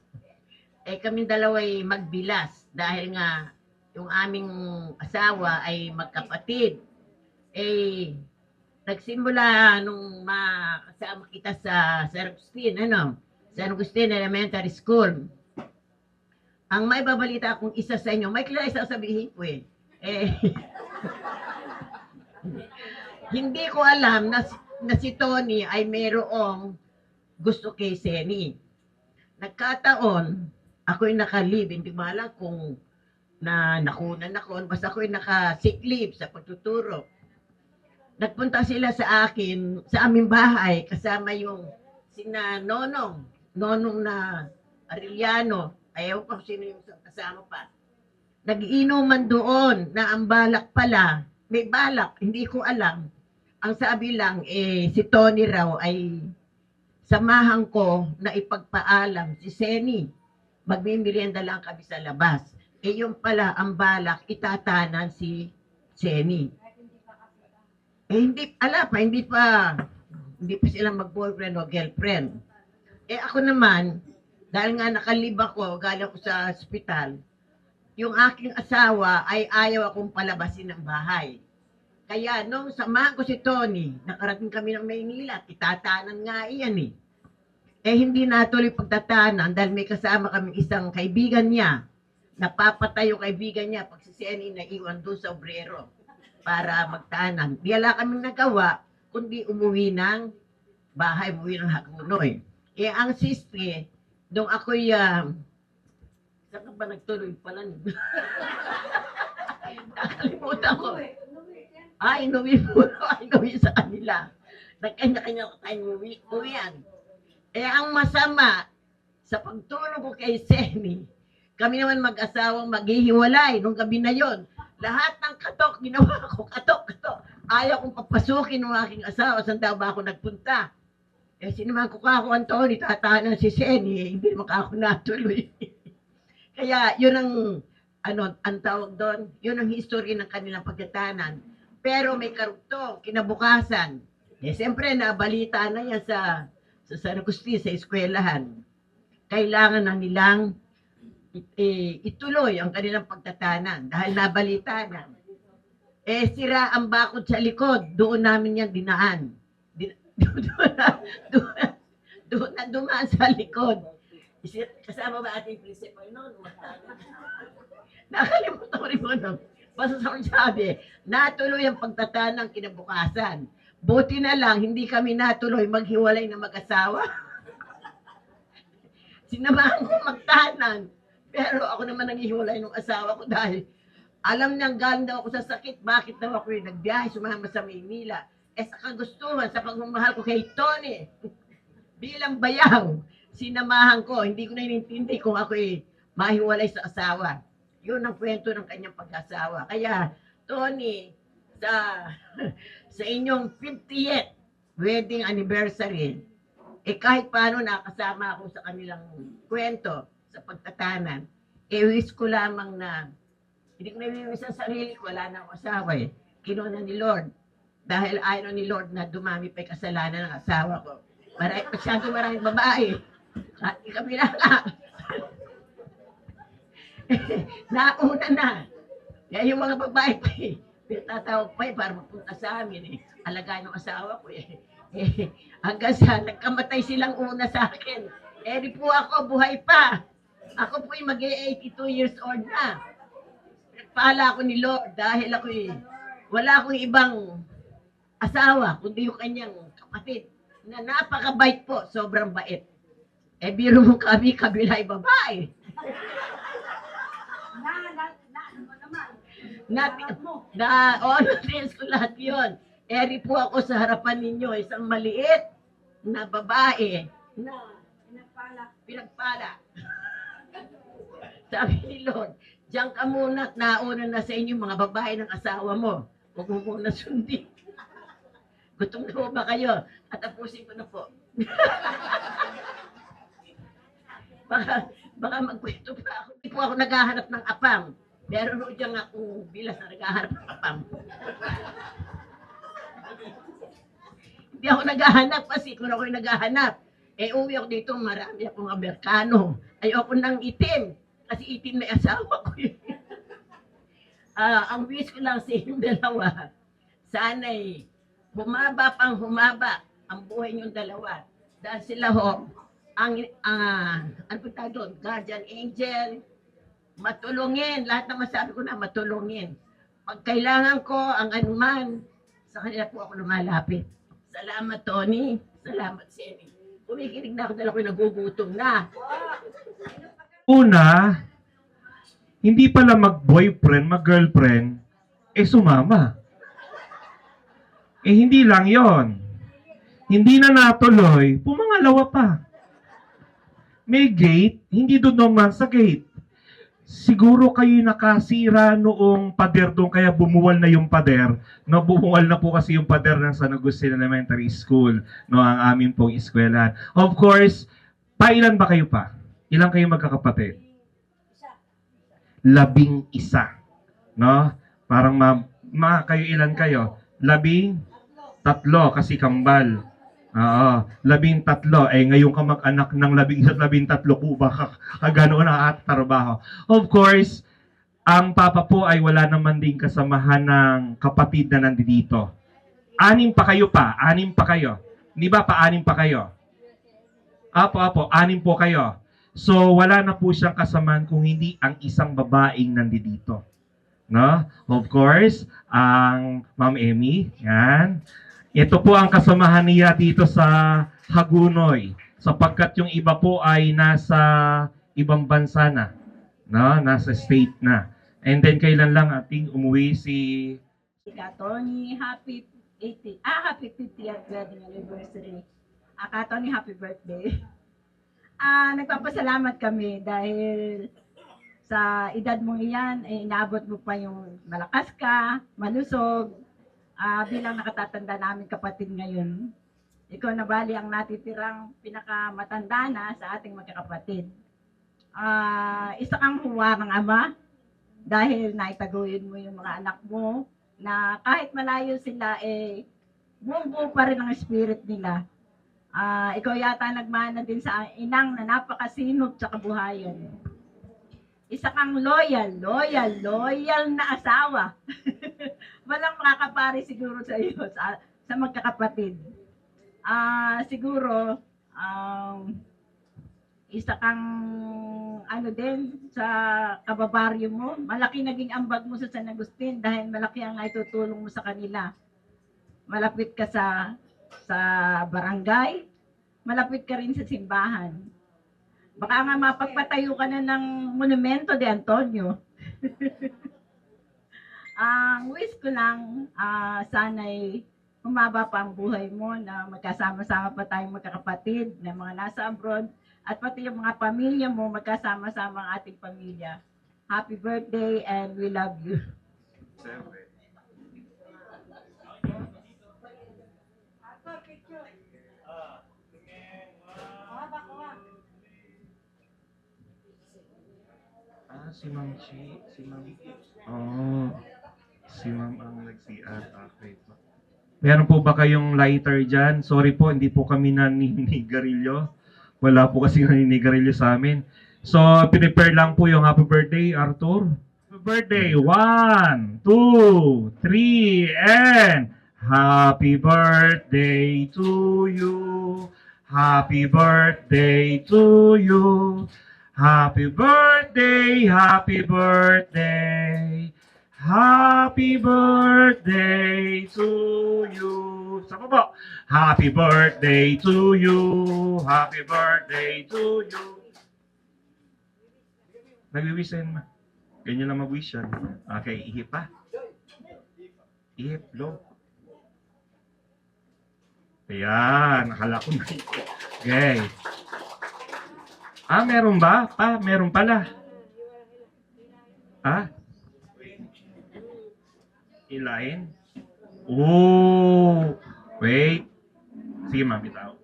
Kaming dalawa'y magbilas dahil nga yung aming asawa ay magkapatid. Nagsimula nung makasama kita sa San Agustin Elementary School. Ang may babalita akong isa sa inyo, may kilala sasabihin ko hindi ko alam na si Tony ay mayroong gusto kay Seni. Nagkataon, ako'y naka-leave, hindi ko alam kung nakunan ako, basta ako'y naka-sick leave sa pagtuturo. Nagpunta sila sa akin, sa aming bahay, kasama yung sina Nonong na Arellano, ayaw pa sino yung kasama pa. Nag-inuman doon na ang balak pala, may balak, hindi ko alam. Ang sabi lang, si Tony raw ay samahan ko na ipagpaalam si Seni. Magmimerienda lang kami sa labas. Yung pala ang balak, itatanan si Seni. Hindi pa sila mag-boyfriend o girlfriend. Ako naman, dahil nga nakalib ako, galing ako sa ospital, yung aking asawa ay ayaw akong palabasin ng bahay. Kaya nung samahan ko si Tony, nakarating kami ng Maynila, itatanan nga iyan hindi natuloy pagtatanan dahil may kasama kaming isang kaibigan niya. Napapatay yung kaibigan niya pag si Seni na iwan doon sa Obrero para magtanan. Di ala kaming nagawa, kundi umuwi ng bahay, umuwi ng Hagonoy. Ang sister, nung ako'y, saan ka ba nagtuloy pala? Nakalimutan ko. Inuwi sa kanila. Nagkanya-kanya tayong uwian. Ang masama, sa pagtulong ko kay Seni, kami naman mag-asawang maghihiwalay nung gabi na yon. Lahat ng katok, ginawa ko, katok. Ayaw kong papasukin ng aking asawa, saan daw ba ako nagpunta? Sinaman ko ako, Anthony, tatanan si Seni, hindi naman ako natuloy. Kaya yun ang tawag doon, yun ang history ng kanilang pagkatanan. Pero may karugtong, kinabukasan. Siyempre, nabalita na yan sa San Agustin, sa eskwelahan. Kailangan na nilang ituloy ang kanilang pagtatanan dahil nabalita na. Sira ang bakod sa likod, doon namin yan dinaan. Doon na dumaan sa likod. Kasama ba ating principal noon? Nakalimutan ko rin mo no? Basta sabi, natuloy ang pagtatanang kinabukasan. Buti na lang, hindi kami natuloy maghiwalay na mag-asawa. Sinamahan ko magtanan. Pero ako naman nanghihiwalay ng asawa ko dahil alam niyang galing daw ako sa sakit. Bakit daw ako yung nagbiyahe, sumama sa Maynila? Sa kagustuhan, sa pagmamahal ko kay Tony, bilang bayaw, sinamahan ko. Hindi ko na inintindi kung ako mahiwalay sa asawa. Yun ang kwento ng kanyang pag-asawa. Kaya, Tony, sa inyong 50th wedding anniversary, kahit paano nakasama ako sa kanilang kwento, sa pagtatanan, wish ko lamang na, hindi ko naiwiwis ang sarili ko, wala na akong asawa Kinuha ni Lord. Dahil ayaw ni Lord na dumami pa yung kasalanan ng asawa ko. Masyado maraming babae. At kami na nga. Nauna na. Kaya yung mga babae pa tatawag pa para mapunta sa amin alagaan ng asawa ko hanggang sa nagkamatay silang una sa akin. Di po ako, buhay pa. Ako po mag-82 years old na. Nagpala ako ni Lord dahil ako wala akong ibang asawa, kundi yung kanyang kapatid na napakabait po, sobrang bait. Biro mo kami, kabilay babae. Na-honest ko lahat yun. Eri po ako sa harapan ninyo, isang maliit na babae na pinagpala. Sabi ni Lord, diyan ka muna at nauna na sa inyo mga babae ng asawa mo. Huwag mo muna sundin. Gutom na po ba kayo? At tapusin ko na po. baka magkwento pa ako. Hindi po ako naghahanap ng apam. Meron po dyan akong bilas na naghahanap ng apam. Hindi ako naghahanap kasi kung ako naghahanap. Uwi ako dito, marami akong Amerikano. Ayoko ng itim. Kasi itim na asawa ko ang wish ko lang sa inyong dalawa, sana'y humaba pang humaba ang buhay niyong dalawa. Dahil sila ano po tayo doon, guardian angel, matulungin, lahat na masabi ko na matulungin. Pag kailangan ko ang anuman, sa kanila po ako lumalapit. Salamat, Tony. Salamat, Seni. Kumikinig na ako dahil ako'y nagugutom na. Una, hindi pala mag-boyfriend, mag-girlfriend, sumama. Hindi lang yon. Hindi na natuloy, pumangalawa pa. May gate, hindi doon naman sa gate. Siguro kayo nakasira noong pader doon, kaya bumuwal na yung pader. No, bumuwal na po kasi yung pader ng San Agustin Elementary School, no, ang aming pong eskwelahan. Of course, pailan ba kayo pa? Ilang kayo magkakapatid? 11. No? Parang kayo ilan kayo? 13 kasi kambal. Oo, 13. Ngayon ka mag-anak ng 11 at 13 po baka ganoon ang trabaho. Of course, ang papa po ay wala naman din kasamahan ng kapatid na nandito. 6 pa kayo pa. 6 pa kayo. Di ba pa 6 pa kayo? Apo, 6 po kayo. So, wala na po siyang kasamaan kung hindi ang isang babaeng nandito. No? Of course, ang Ma'am Emmy, yan. Ito po ang kasamahan niya dito sa Hagunoy. Sapagkat yung iba po ay nasa ibang bansa na. No? Nasa state na. And then, kailan lang ating umuwi si Tony, happy 50th wedding anniversary. Tony, happy birthday. Nagpapasalamat kami dahil sa edad mong iyan, inaabot mo pa yung malakas ka, malusog, bilang nakatatanda namin kapatid ngayon. Ikaw na bali ang natitirang pinakamatanda na sa ating magkakapatid. Isa kang huwarang ama dahil naitaguyod mo yung mga anak mo na kahit malayo sila, buong-buo pa rin ang spirit nila. Ikaw yata nagmana din sa inang na napakasinop sa kabuhayan. Isa kang loyal na asawa. Walang makakapari siguro sa iyo, sa magkakapatid. Siguro, isa kang din sa kababaryo mo. Malaki naging ambag mo sa San Agustin dahil malaki ang naitutulong mo sa kanila. Malapit ka sa barangay, malapit ka rin sa simbahan. Baka nga mapagpatayo ka na ng monumento de Antonio. Ang wish ko lang, sana'y humaba pa ang buhay mo na magkasama-sama pa tayong magkakapatid na mga nasa abroad at pati yung mga pamilya mo, magkasama-sama ang ating pamilya. Happy birthday and we love you. Si Ma'am Chi, si Ma'am. Oh, si Ma'am ang nag-CR. Okay po. Meron po ba kayong lighter dyan? Sorry po, hindi po kami naninigarilyo. Wala po kasi naninigarilyo sa amin. So, prepare lang po yung happy birthday, Arthur. Happy birthday. 1, 2, 3, and happy birthday to you. Happy birthday to you. Happy birthday, happy birthday. Happy birthday to you. Sama po. Happy birthday to you. Happy birthday to you. Nag-wish-in. Ganyan lang mag-wish yan. Okay, ihip pa. Ihip, low. Ayan, akala ko na ito. Okay. Meron ba? Meron pala. Ilahin? Oh, wait. Sige, ma'am, bitaw.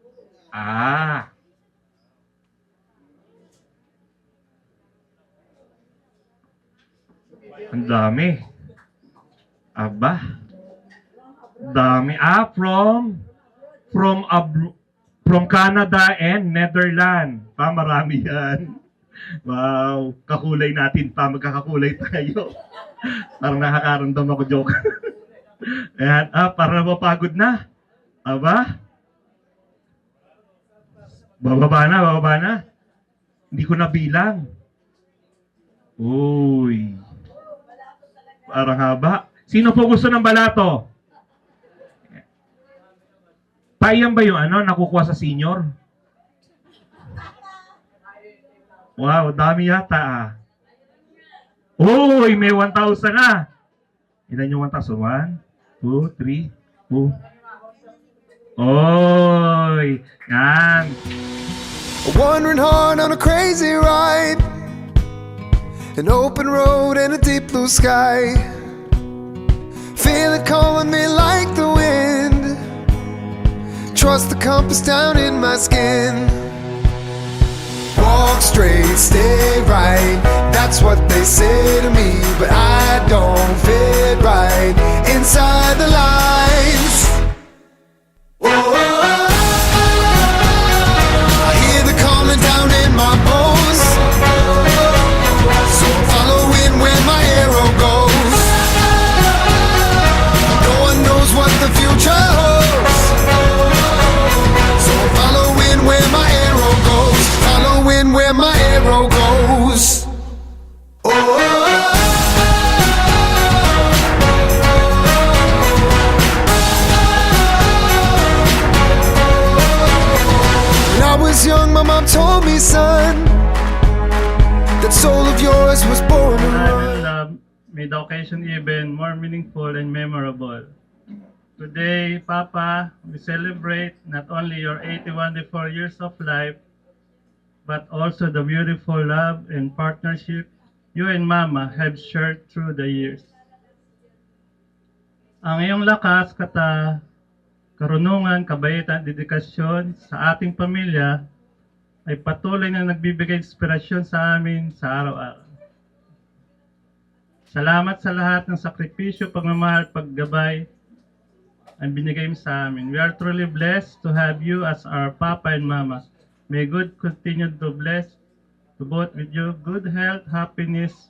Ang dami. Aba. Dami. From Canada and Netherlands. Marami yan. Wow. Kakulay natin pa. Magkakakulay tayo. Parang nakakaramdam ako, joke. Ayan. Parang mapagod na. Aba. Bababa na. Hindi ko nabilang. Uy. Parang haba. Sino po gusto ng balato? Payang ba yung nakukuha sa senior? Wow, dami yata Uy, may 1,000 na. Ilan yung 1,000? 1, 2, 3, 4. Oy, yan. A wandering heart on a crazy ride, an open road and a deep blue sky. Feel it calling me like the wind. Trust the compass down in my skin. Walk straight, stay right. That's what they say to me, but I don't fit right inside the lines. Whoa. I hear the calling down in my bones, so I'm following where my arrow goes. No one knows what the future holds, so I'm following where my arrow goes. Following where my arrow goes. When I was young, my mom told me, son, that soul of yours was born to run. Made the occasion even more meaningful and memorable. Today, Papa, we celebrate not only your 81 years of life, but also the beautiful love and partnership you and Mama have shared through the years. Ang iyong lakas, karunungan, kabaitan, dedikasyon sa ating pamilya ay patuloy na nagbibigay inspirasyon sa amin sa araw-araw. Salamat sa lahat ng sakripisyo, pagmamahal at paggabay ang binigay mo sa amin. We are truly blessed to have you as our Papa and Mama. May God continue to bless to both with you good health, happiness,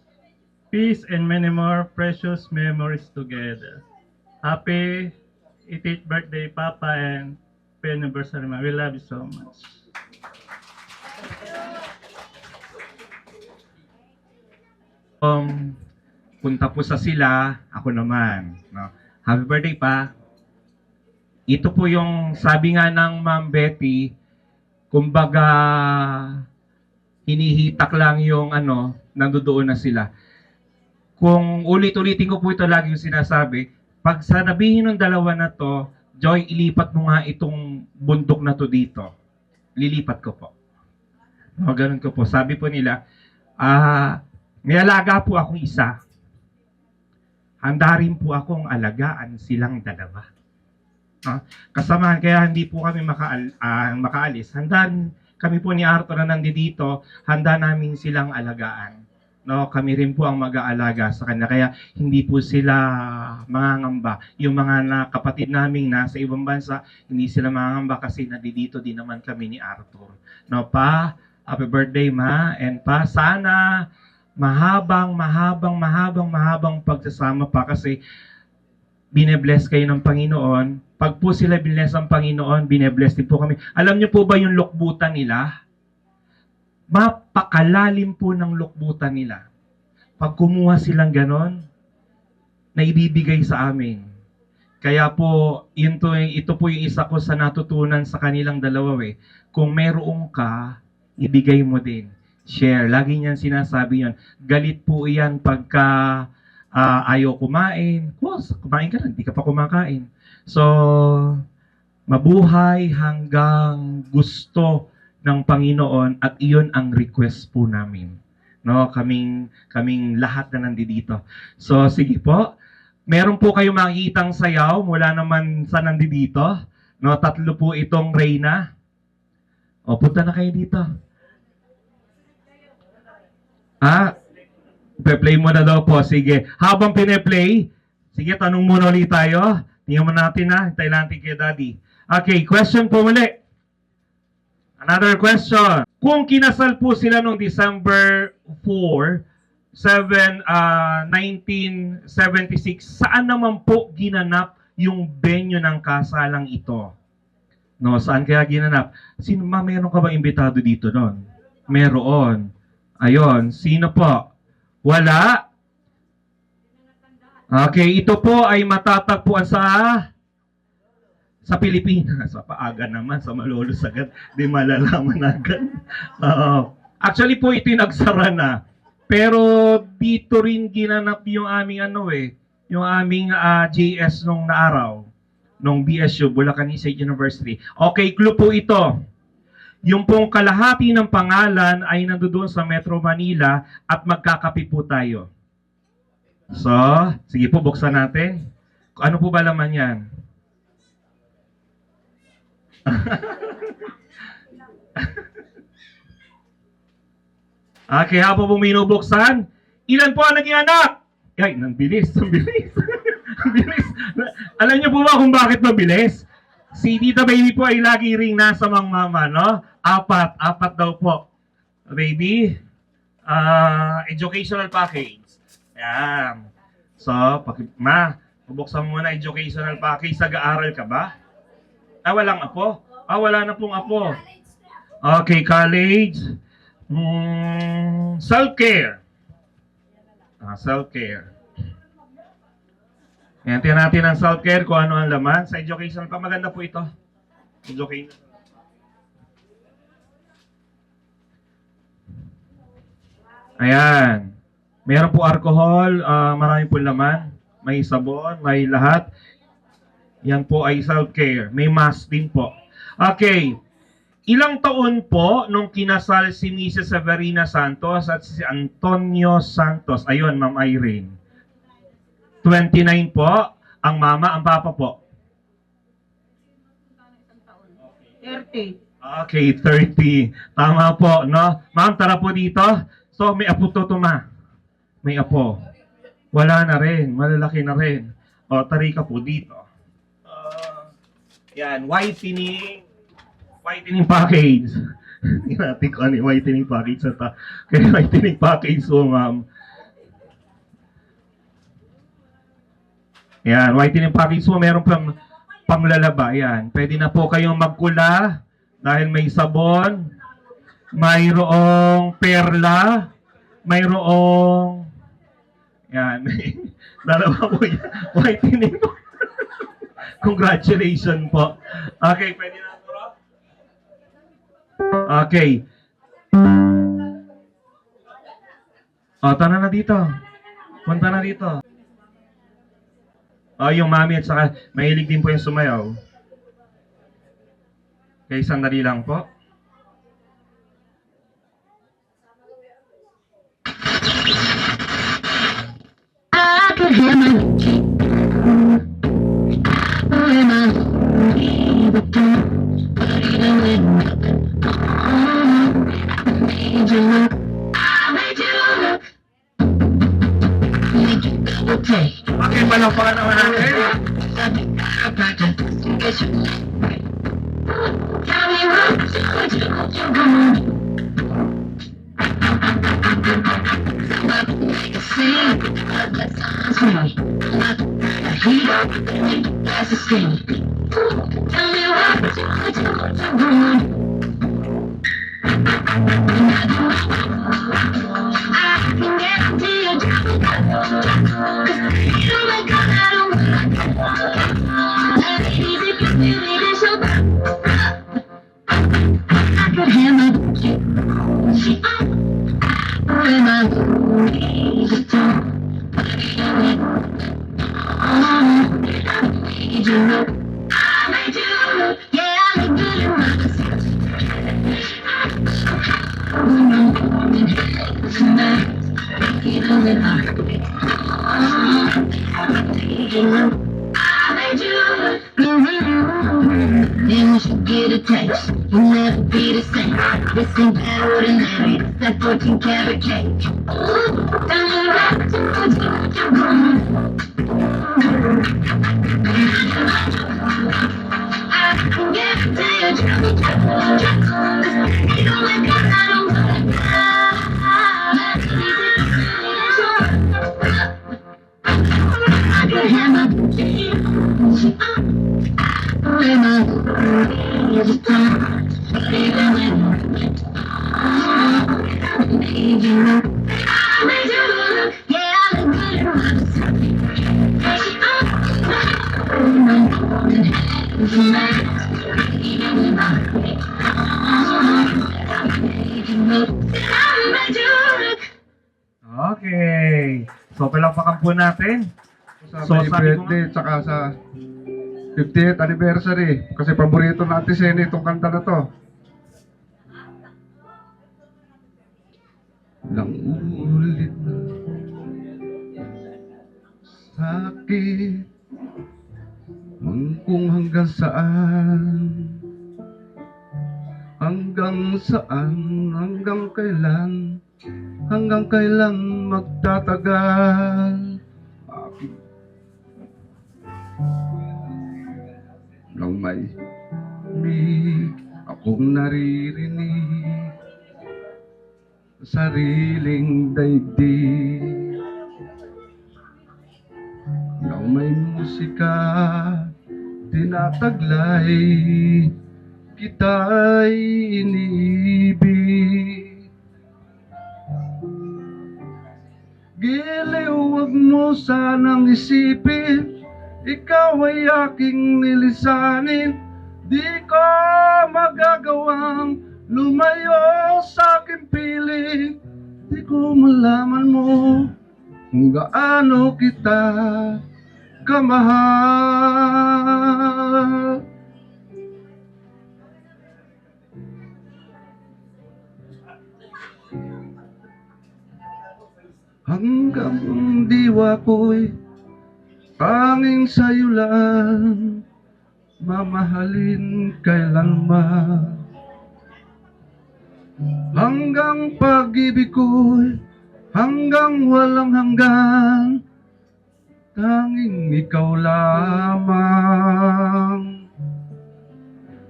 peace, and many more precious memories together. Happy 88th birthday, Papa, and happy anniversary, Ma. We love you so much. Punta po sa sila, ako naman. No? Happy birthday pa. Ito po yung sabi nga ng Ma'am Betty, kumbaga hinihitak lang yung nandoon na sila. Kung ulit-ulitin ko po ito lagi yung sinasabi, pag sabihin ng dalawa na to, Joy, ilipat mo nga itong bundok na to dito. Lilipat ko po. No, ganun ko po. Sabi po nila, may alaga po akong isa. Handa rin po akong alagaan silang dalawa. Kasamahan, kaya hindi po kami makaalis. Handa kami po ni Arthur na nandito, handa namin silang alagaan. No, kami rin po ang mag-aalaga sa kanila. Kaya hindi po sila mangangamba. Yung mga kapatid naming nasa ibang bansa, hindi sila mangangamba kasi nandito din naman kami ni Arthur. No, Pa, happy birthday, Ma. And Pa, sana mahabang pagsasama pa kasi binebless kayo ng Panginoon. Pag po sila binebless ng Panginoon, binebless din po kami. Alam niyo po ba yung lukbutan nila? Mapakalalim po ng lukbutan nila. Pag kumuha silang ganon, na ibibigay sa amin. Kaya po, ito po yung isa ko sa natutunan sa kanilang dalawa. Kung meron ka, ibigay mo din. Share. Lagi niyan sinasabi yun. Galit po iyan pagka ayaw kumain. Kumain ka na, hindi ka pa kumakain. So, mabuhay hanggang gusto ng Panginoon at iyon ang request po namin. No, kaming lahat na nandito. So, sige po. Meron po kayo makikitang sayaw mula naman sa nandito. No, 3 po itong Reyna. O, punta na kayo dito. Pe-play mo na daw po. Sige. Habang pine-play, sige, tanong muna ulit tayo. Tingnan mo natin hintay natin kay Daddy. Okay, question po muli. Another question. Kung kinasal po sila noong December 4, 1976, saan naman po ginanap yung venue ng kasalang ito? No, saan kaya ginanap? Meron ka ba imbitado dito noon? Meron. Ayon, sino po? Wala. Okay, ito po ay matatagpuan sa Pilipinas. Sa paaga naman, sa Malolos agad, di malalaman agad. Actually po, ito yung nagsara na. Pero dito rin ginanap yung aming yung aming JS nung naaraw, nung BSU, Bulacan State University. Okay, clue po ito. Yung pong kalahati ng pangalan ay nandoon sa Metro Manila at magkakapi po tayo. So, sige po, buksan natin. Ano po ba laman yan? Okay, habang po binubuksan, ilan po ang naging anak? Ay, nang bilis. Bilis. Alam niyo po ba kung bakit mabilis? Si Tita Baby po ay lagi ring nasa Mang Mama, no? 4 daw po. Baby, educational package. Ayan. So, bubuksan mo na educational package. Nag-aaral ka ba? Walang apo? Wala na pong apo. Okay, college. Self-care. Self-care. Ayan, tingnan natin ang self-care kung ano ang laman. Sa education pa, maganda po ito. Education. Ayan. Meron po alcohol, marami po laman. May sabon, may lahat. Yan po ay self-care. May mask din po. Okay. Ilang taon po nung kinasal si Mrs. Severina Santos at si Antonio Santos? Ayun, Ma'am Irene. 29 po. Ang mama, ang papa po? 30. Okay, 30. Tama po, no? Ma'am, tara po dito. So, may apo to, ma. May apo. Wala na rin. Malalaki na rin. O, tari ka po dito. Yan, whitening package. Hindi natin kung ano yung whitening package na ta. Kaya whitening package po, ma'am. Yan, whitening package po. Meron panglalaba. Yan, pwede na po kayong magkula. Dahil may sabon, mayroong perla, mayroong, yan, dalawa po yan, whitening po. Congratulations po. Okay, pwede na po. Okay. O, tara na dito. Punta na dito. O, yung mami at saka, mahilig din po yung sumayaw. Okay, sandali lang po. I could hear my Okay, palakpakan naman natin. Then once you get attached, you'll never be the same. This ain't that ordinary, it's that 14 karat cake. I can guarantee you, you don't like us, I don't like I could have my Okay. So, palakpakan po natin. Sa my sabi ko birthday, tsaka sa 50th anniversary. Kasi paborito na Ate Seni itong kanta na to. Lang ulit na sakit kung hanggang saan, hanggang kailan magtatagal. Nang may akong naririnig sariling daigdig, nang may musika tinataglay kita'y iniibig. Giliw, wag mo sanang isipin, ikaw ay aking nilisanin. Di ko magagawang lumayo sa aking piling. Di ko malaman mo kung gaano kita kamahal. Hanggang diwa ko'y tanging sa'yo lang mamahalin kailanman. hanggang pag-ibig ko'y hanggang walang hanggan, tanging ikaw lamang.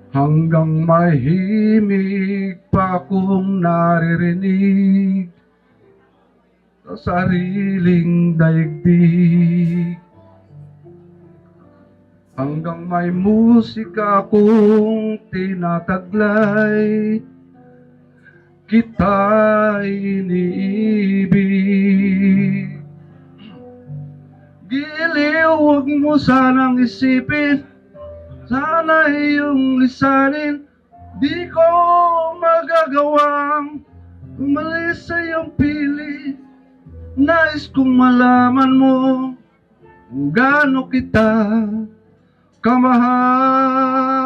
Hanggang mahimik pa akong naririnig sa sariling daigdig. Hanggang may musika akong tinataglay, kita iniibig. Giliw, huwag mo sanang isipin, sana iyong lisanin, di ko magagawang umalis sa iyong piling. Nais kong malaman mo kung gaano kita kamahal.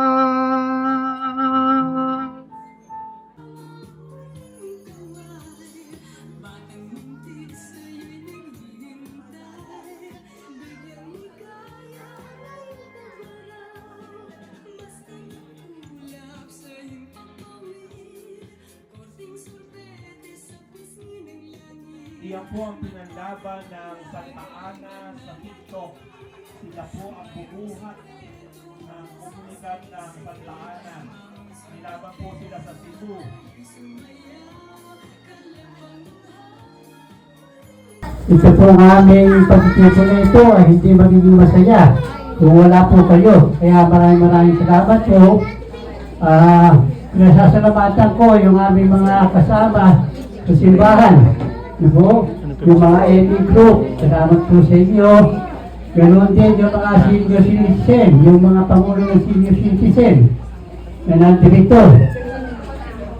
Iyan po ang pinanlaban ng Santa Ana sa TikTok. Sila po ang bumuhat ng komunidad ng Santa Ana. Nilaban po sila sa Cebu. Ito po ang aming pagtitipon na ito ay hindi magiging masaya kung wala po kayo. Kaya maraming salamat po. Pinasasalamatan ko yung aming mga kasama sa simbahan. Yung mga LE group, salamat po sa inyo. Ganoon din yung mga senior citizen, yung mga pangulo ng senior citizen na nandito.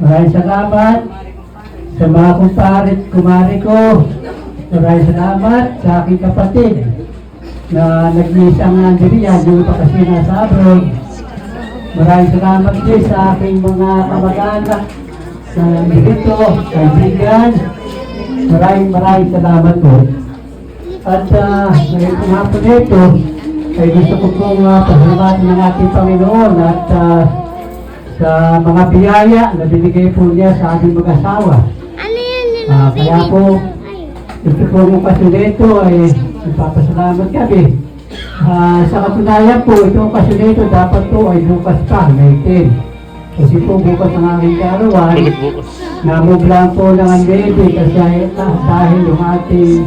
Maraming salamat sa mga kumare ko. Maraming salamat sa aking kapatid na nag-iisang nandiriyan, yung iba kasi nasa abroad. Maraming salamat din sa aking mga kamag-anak na nandito, kaibigan. Maraming salamat po. At ngayong hapon nito, ay gusto ko pong pasalamatan ng ating Panginoon at sa mga biyaya na binigay po niya sa ating mag-asawa. Kaya po, ito po ang okasyon nito ay nagpapasalamat kami. Sa katunayan po, itong okasyon nito dapat po ay bukas pa, May 10. Kasi po bukas ang aking karawan, namove lang po ng Anledi kasi dahil yung ating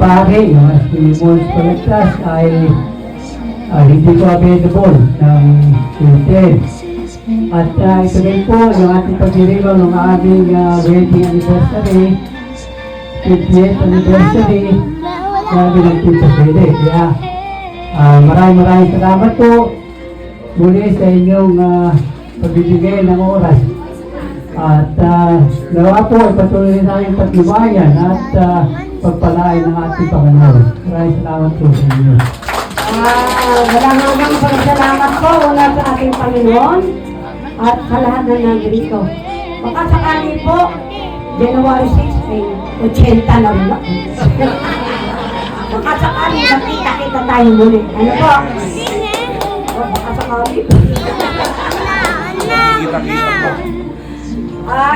pare, yung si Mons Collectas ay hindi po available ng 10. At ito rin po yung ating pagdiriwang ng aming wedding anniversary, 50th anniversary namin ng Tita Fede. Kaya maraming salamat po muli sa inyong pagbibigay ng oras. At nawa po ay patuloy na yung patnubayan at pagpalain ng ating Panginoon. Maraming salamat po sa inyo. Maraming salamat po una sa ating Panginoon at sa lahat na nandito. Baka sakali po, January 6 ay 80 na rin. Baka sakali nakita tayo muli. Ano po? Baka sakali.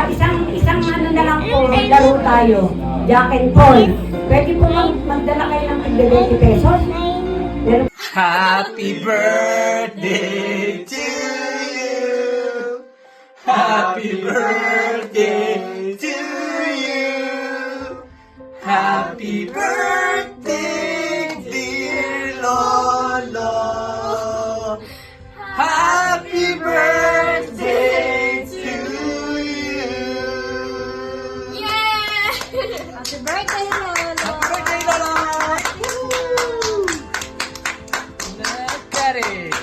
Isang ano na lang po, laro tayo. Jack and Paul. Pwede po magdala kayo ng 20 pesos. Pero Happy birthday to you. Happy birthday to you. Happy birthday, dear Lolo. Happy birthday to you. Yeah! Happy birthday, Lolo! Happy birthday, Lolo. Let's get it.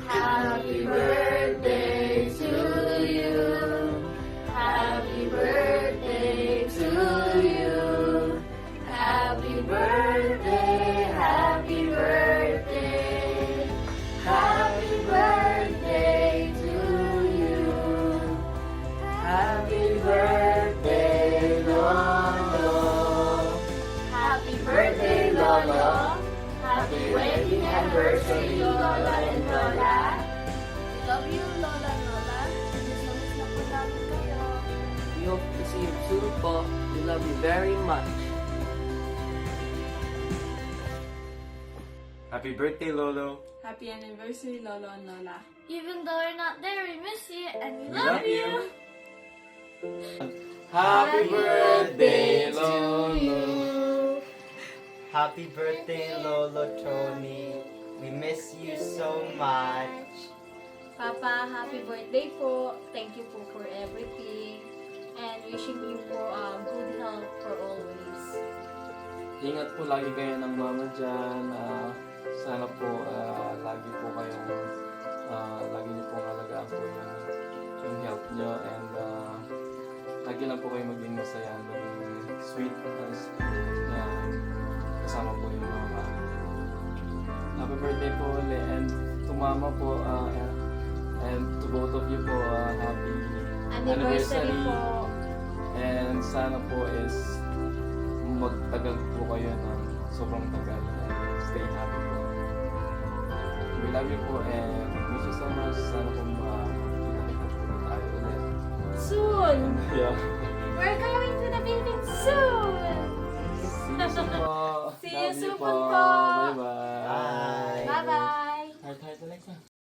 Happy birthday to you. Happy birthday to you. Happy birthday, happy birthday. Happy birthday to you. Happy birthday, Lolo. Happy birthday, Lolo. Happy wedding anniversary, Lola and Lola. Love you, Lola and Lola. Miss na po namin we hope to see you soon po. We love you very much. Happy birthday, Lolo. Happy anniversary, Lolo and Lola. Even though we're not there, we miss you and we We love love you. Happy birthday, Lolo. Happy birthday, Lolo Tony. We miss you so much. Papa, happy birthday po. Thank you po for everything. And wishing you po good health for always. Ingat po lagi kayo ng mama dyan. Sana po lagi po kayong lagi niyo pong alagaan po yung health niyo, and lagi lang po kayo maging masaya, maging sweet kasama po yung mama. Happy birthday po ulit, and to mama po and to both of you po, happy Anniversary po. And sana po is magtagal po kayo ng sobrang tagal, and stay happy po. We love you po and miss you so much. Sana po makikita po tayo ulit. Soon! Yeah. We're going to the Philippines soon! See you soon po. See you Love soon po. po. Bye-bye. Bye-bye! Heart, Alexa.